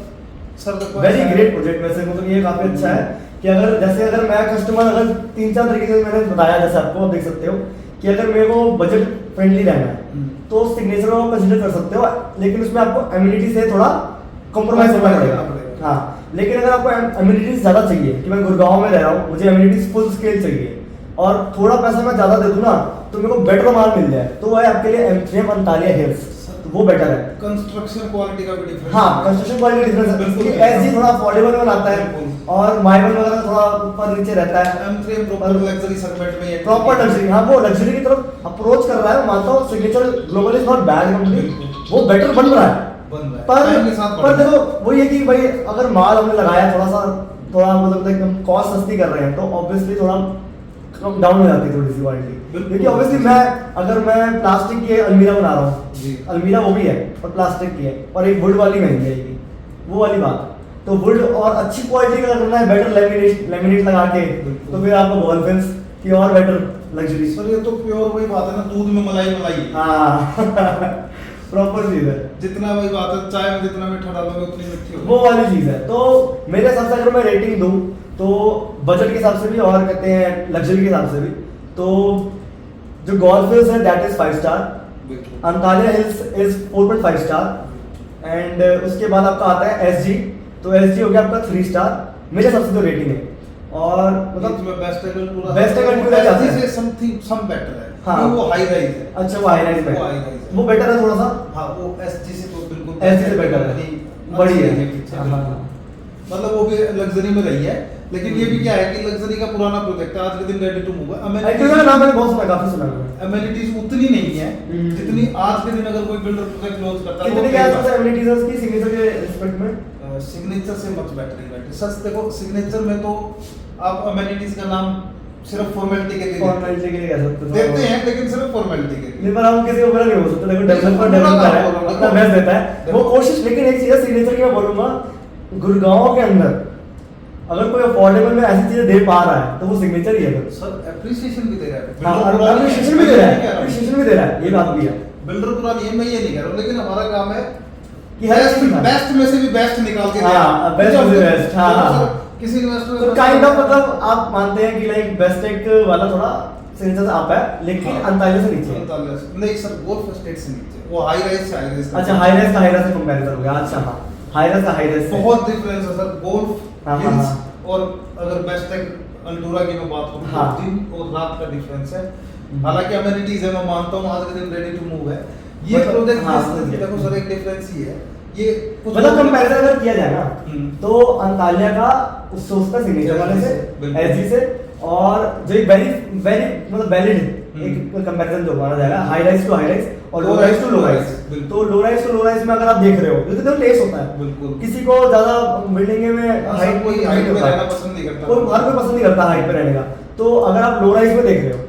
सर देखो वेरी ऐसा है- ग्रेट प्रोजेक्ट वैसे, मतलब ये काफी अच्छा है कि अगर जैसे अगर मैं कस्टमर अगर 3-4 तरीके से मैंने बताया, जैसे आपको आप देख सकते हो कि अगर मेरे को बजट फ्रेंडली रहना है तो सिग्नेचर को कंसीडर कर सकते हो, लेकिन उसमें आपको एम्यूनिटी से थोड़ा कॉम्प्रोमाइज करना पड़ेगा। हाँ, लेकिन अगर आपको एम्यूनिटीज ज्यादा चाहिए कि मैं गुड़गांव में रह रहा हूँ, मुझे एम्यूनिटीज फुल स्केल चाहिए और थोड़ा पैसा मैं ज्यादा दे दूँ ना, तो मेरे को बेटर माल मिल जाए, तो वो है आपके लिए M3M अंतालिया हिल्स, तो वो बेटर है। कंस्ट्रक्शन क्वालिटी का भी डिफरेंस। हाँ, कंस्ट्रक्शन क्वालिटी डिफरेंस है, बिल्कुल। क्योंकि एसजी थोड़ा अफोर्डेबल बनाता है बिल्कुल। और माइबल वगैरह थोड़ा ऊपर नीचे रहता है, M3M प्रॉपर लग्जरी सेगमेंट में ये प्रॉपर लग्जरी। हाँ, वो लग्जरी की तरफ अप्रोच कर रहा है, मानता हूँ signature global is not bad company, बिल्कुल। वो बेटर बन रहा है। बन रहा है। पर टाइम के साथ पर बढ़ रहा है। देखो वो ये कि भाई अगर माल हमने लगाया थोड़ा मतलब कॉस्ट सस्ती कर रहे हैं, तो ऑब्वियसली थोड़ा डाउन हो जाती है थोड़ी सी क्वालिटी। बिल्कुल। क्योंकि ऑब्वियसली अगर मैं प्लास्टिक की अलमीरा बना रहा हूँ, जी। अलमीरा वो भी है और प्लास्टिक की है, और एक वुड वाली महंगी आएगी, वो वाली बात। तो वुड और अच्छी क्वालिटी का करना है, बेटर लेमिनेट लगा के, तो फिर आपको वॉल फेंस की और बेटर लग्जरी। सर ये तो प्योर वही बात है ना, दूध में मलाई मलाई। हाँ प्रॉपर चीज है, जितना वही बात है, चाय में जितना मीठा डालोगे उतनी मीठी होगी। वो वाली चीज है। तो मेरे हिसाब से अगर मैं रेटिंग दूं तो बजट के हिसाब से भी और कहते हैं लग्जरी के हिसाब से भी, तो जो गोल्फ हिल्स है दैट इज 5 स्टार, बिल्कुल। Antalya hills is 4.5 star, and उसके बाद आपका आता है एसजी, तो एसजी हो गया आपका 3 स्टार मेरे हिसाब से जो रेटिंग है। और मतलब मतलब बेस्ट है पूरा, बेस्ट है पूरा जाता है। से समथिंग सम बेटर है। हाँ। क्योंकि वो हाई राइज है। अच्छा वो हाई राइज में वो high rise है। वो बेटर है थोड़ा सा, हाँ वो एसजी से तो बिल्कुल SG से better है। बड़ी है। पीछे, हाँ, बिल्कुल। हाँ। मतलब वो भी लग्जरी में रही है, लेकिन ये भी क्या है कि लग्जरी का पुराना प्रोजेक्ट है, आज के दिन रेडी टू मूव है। एक्चुअली का नाम मैंने बहुत सुना, काफी सुना है। एमिनिटीज उतनी नहीं है हम्म। जितनी आज के दिन अगर कोई बिल्डर प्रोजेक्ट लॉन्च करता है। कितने के आसपास है एमिनिटीज की सिग्नेचर के रिस्पेक्ट में? सिग्नेचर से मच बेटर सच देखो, सिग्नेचर में तो आप एमिनिटीज का नाम सिर्फ फॉर्मेलिटी के लिए फॉर्मेलिटी के लिए कह सकते हो। देते हैं, लेकिन सिर्फ फॉर्मेलिटी के लिए। नहीं पर हम किसी को बुरा नहीं बोल सकते, देखो डेवलपर बुरा डेवलपर ना है, बोलो, अपना देखो। बेस्ट देता है वो कोशिश। लेकिन एक चीज है सिग्नेचर की मैं बोलूंगा, गुड़गांव के अंदर अगर कोई अफोर्डेबल में ऐसी चीजें दे पा रहा है तो वो सिग्नेचर ही है। सर एप्रिसिएशन भी दे रहा है। हाँ बिल्डर पुरानी अप्रिशिएशन भी दे रहा है, अप्रिशिएशन भी दे रहा है, ये बात भी है बिल्डर पुरानी है, मैं ये नहीं कह रहा हूँ, लेकिन हमारा काम है कि हर बेस्ट चीज में- बेस्ट में से भी बेस्ट निकाल के हाँ, देना। best तो में से अब best, हाँ, तो हाँ। सर, किसी इन्वेस्टर तो काइंड ऑफ मतलब आप मानते हैं कि लाइक बेस्ट टेक वाला थोड़ा सिग्नेचर से आप है, लेकिन अंतालिया से नीचे है। नहीं सर, गोल्फ स्टेट से नीचे, वो हाई राइज से हाई राइज। अच्छा हाई राइज का हाई राइज से कंपैरिजन हो गया। अच्छा हाँ हाई राइज का हाई राइज से बहुत डिफरेंस है सर गोल्फ हाँ, हाँ, हिल्स हाँ। और अगर बेस्ट टेक अल्टोरा की मैं बात करूं हाँ। तो दिन और रात का डिफरेंस है। हालांकि अमेनिटीज है, मैं मानता हूं आज के दिन रेडी टू मूव है ये मतलब- प्रोजेक्ट। हाँ, समझ गया। देखो सर एक डिफरेंस ही है ये कुछ मतलब कंपैरिजन अगर किया जाए ना हम्म। तो अंतालिया का उससे उसका सिग्नेचर वाले से बिल्कुल। एसजी से, और जो एक वेरी वेरी मतलब वैलिड एक कंपैरिजन जो माना जाएगा high rise to high rise और low rise to low rise. बिल्कुल। तो low rise to low rise में अगर आप देख रहे हो तो देखो टेस्ट होता है। बिल्कुल। किसी को ज्यादा बिल्डिंग में हाइट कोई हाइट में रहना पसंद नहीं करता। कोई हर कोई पसंद नहीं करता हाइट पे रहने का। तो अगर आप लो राइज में देख रहे हो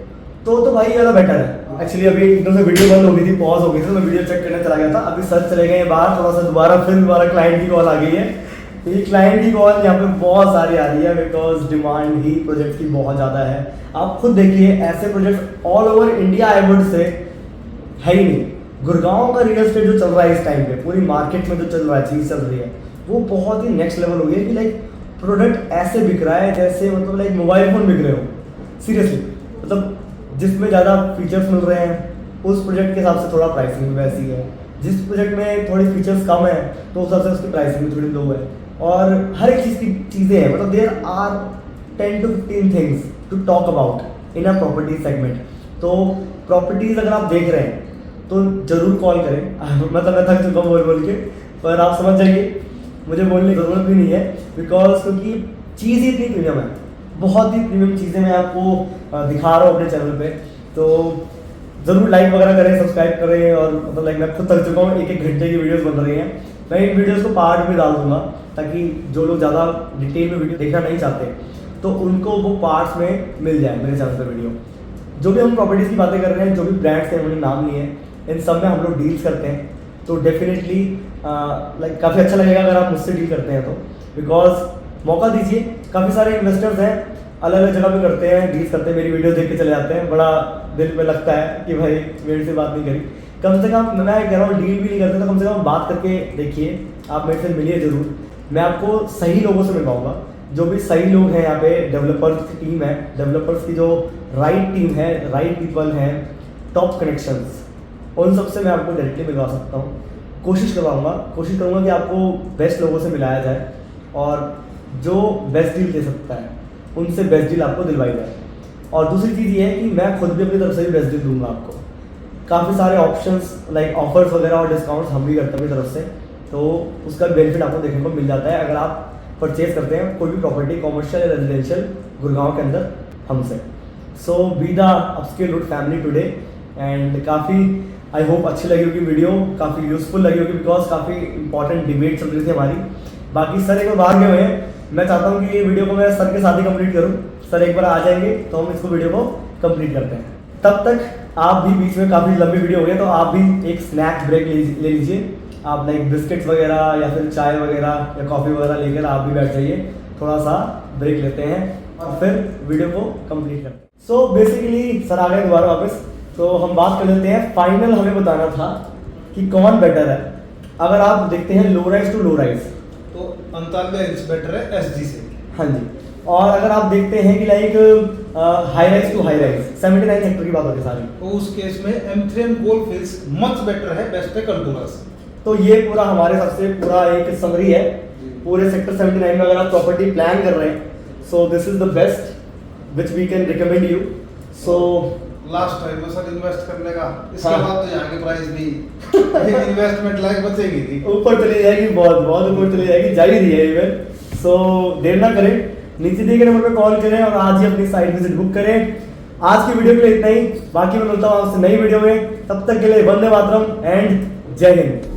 तो भाई ये वाला बेटर है। एक्चुअली अभी एकदम से वीडियो बंद हो गई थी, पॉज हो गई थी, तो मैं वीडियो चेक करने चला गया था। अभी सर चले गए बाहर, थोड़ा सा दोबारा क्लाइंट की कॉल आ गई है। ये क्लाइंट की कॉल यहाँ पे बहुत सारी आ रही है बिकॉज डिमांड ही प्रोजेक्ट की बहुत ज़्यादा है। आप खुद देखिए ऐसे project all over India I would say है ही नहीं। गुड़गांव का रियल एस्टेट जो चल रहा है इस टाइम पे, पूरी मार्केट में जो चल रहा है चीज़ चल रही है, वो बहुत ही नेक्स्ट लेवल हो गई है कि लाइक प्रोडक्ट ऐसे बिक रहा है जैसे मतलब लाइक मोबाइल फोन बिक रहे हो। सीरियसली मतलब जिसमें ज़्यादा फीचर्स मिल रहे हैं उस प्रोजेक्ट के हिसाब से थोड़ा प्राइसिंग भी वैसी है। जिस प्रोजेक्ट में थोड़ी फीचर्स कम है तो उस हिसाब से उसकी प्राइसिंग भी थोड़ी लो है। और हर एक चीज़ की चीज़ें हैं, मतलब there are 10 to 15 things to talk about in a property segment. तो प्रॉपर्टीज अगर आप देख रहे हैं तो ज़रूर कॉल करें। मतलब मैं थक चुका हूँ बोल के, पर आप समझ जाइए मुझे बोलने की ज़रूरत भी नहीं है बिकॉज क्योंकि चीज़ ही इतनी प्रीमियम है, बहुत ही प्रीमियम चीज़ें मैं आपको दिखा रहा हूँ अपने चैनल पे। तो ज़रूर लाइक वगैरह करें, सब्सक्राइब करें। और मतलब लाइक मैं खुद थक चुका हूँ, 1-1 घंटे की वीडियोस बन रही हैं। मैं इन वीडियोस को पार्ट में डाल दूंगा ताकि जो लोग ज़्यादा डिटेल में वीडियो देखना नहीं चाहते तो उनको वो पार्ट्स में मिल जाए मेरे चैनल पर वीडियो। जो भी हम प्रॉपर्टीज़ की बातें कर रहे हैं, जो भी ब्रांड्स हैं उन्हें नाम लिए हैं, इन सब में हम लोग डील्स करते हैं। तो डेफिनेटली लाइक काफ़ी अच्छा लगेगा अगर आप मुझसे डील करते हैं तो, बिकॉज मौका दीजिए। काफ़ी सारे इन्वेस्टर्स हैं अलग अलग जगह पे करते हैं, डील्स करते हैं, मेरी वीडियो देख के चले जाते हैं। बड़ा दिल पे लगता है कि भाई मेरे से बात नहीं करी। कम से कम मैं कह रहा हूँ डील भी नहीं करते तो कम से कम बात करके देखिए, आप मेरे से मिलिए ज़रूर। मैं आपको सही लोगों से मिलवाऊंगा, जो भी सही लोग हैं यहाँ पे, डेवलपर्स की टीम है, डेवलपर्स की जो राइट टीम है, राइट पीपल हैं, टॉप कनेक्शंस, उन सबसे मैं आपको डायरेक्टली मिलवा सकता हूँ। कोशिश करूँगा कि आपको बेस्ट लोगों से मिलाया जाए और जो बेस्ट डील दे सकता है उनसे बेस्ट डील आपको दिलवाई जाए। और दूसरी चीज़ ये है कि मैं खुद भी अपनी तरफ से भी बेस्ट डील दूंगा आपको। काफ़ी सारे ऑप्शंस लाइक ऑफर्स वगैरह और डिस्काउंट्स हम भी करते हैं अपनी तरफ से, तो उसका बेनिफिट आपको देखने को मिल जाता है अगर आप परचेज करते हैं कोई भी प्रॉपर्टी कॉमर्शियल या रेजिडेंशियल गुड़गांव के अंदर हमसे। So be the upscale route family today. And काफ़ी आई होप अच्छी लगी होगी वीडियो, काफ़ी यूजफुल लगी होगी बिकॉज काफ़ी इंपॉर्टेंट डिबेट चल रही थी हमारी। बाकी सर एक बार बाहर गए हुए हैं, मैं चाहता हूँ कि ये वीडियो को मैं सर के साथ ही कंप्लीट करूँ। सर एक बार आ जाएंगे तो हम इसको वीडियो को कंप्लीट करते हैं। तब तक आप भी बीच में काफ़ी लंबी वीडियो हो गई तो आप भी एक स्नैक ब्रेक ले लीजिए। आप लाइक बिस्किट्स वगैरह या फिर चाय वगैरह या कॉफ़ी वगैरह लेकर आप भी बैठ जाइए, थोड़ा सा ब्रेक लेते हैं और फिर वीडियो को कंप्लीट करते हैं। सो बेसिकली सर आ गए दोबारा वापस, तो हम बात कर लेते हैं। फाइनल हमें बताना था कि कौन बेटर है। अगर आप देखते हैं low rise to low rise तो 99 इंच बेटर है एसजी से। हाँ जी, और अगर आप देखते हैं कि like high rise to high rise 79 hectare की बात होती है सारी, तो उस केस में M3 गोल्डफील्ड्स मच बेटर है, बेस्ट है कंटूरा से। तो ये पूरा हमारे हिसाब से पूरा एक समरी है पूरे सेक्टर 79 में। अगर आप प्रॉपर्टी प्लान कर रहे हैं so this is the best which we can recommend you. So last time तो सर इन्वेस्ट करने का, इसके हाँ। बाद तो यहाँ की प्राइस भी इन्वेस्टमेंट लायक बचेगी थी। ऊपर चली जाएगी, बहुत बहुत ऊपर चली जाएगी, जा ही रही है इवन। सो देर ना करें, नीचे दिए गए नंबर पे कॉल करें और आज ही अपनी साइट विजिट बुक करें। आज की वीडियो के लिए इतना ही, बाकी मैं मिलता हूँ आपसे नई वीडियो में। तब तक के लिए वंदे मातरम एंड जय हिंद।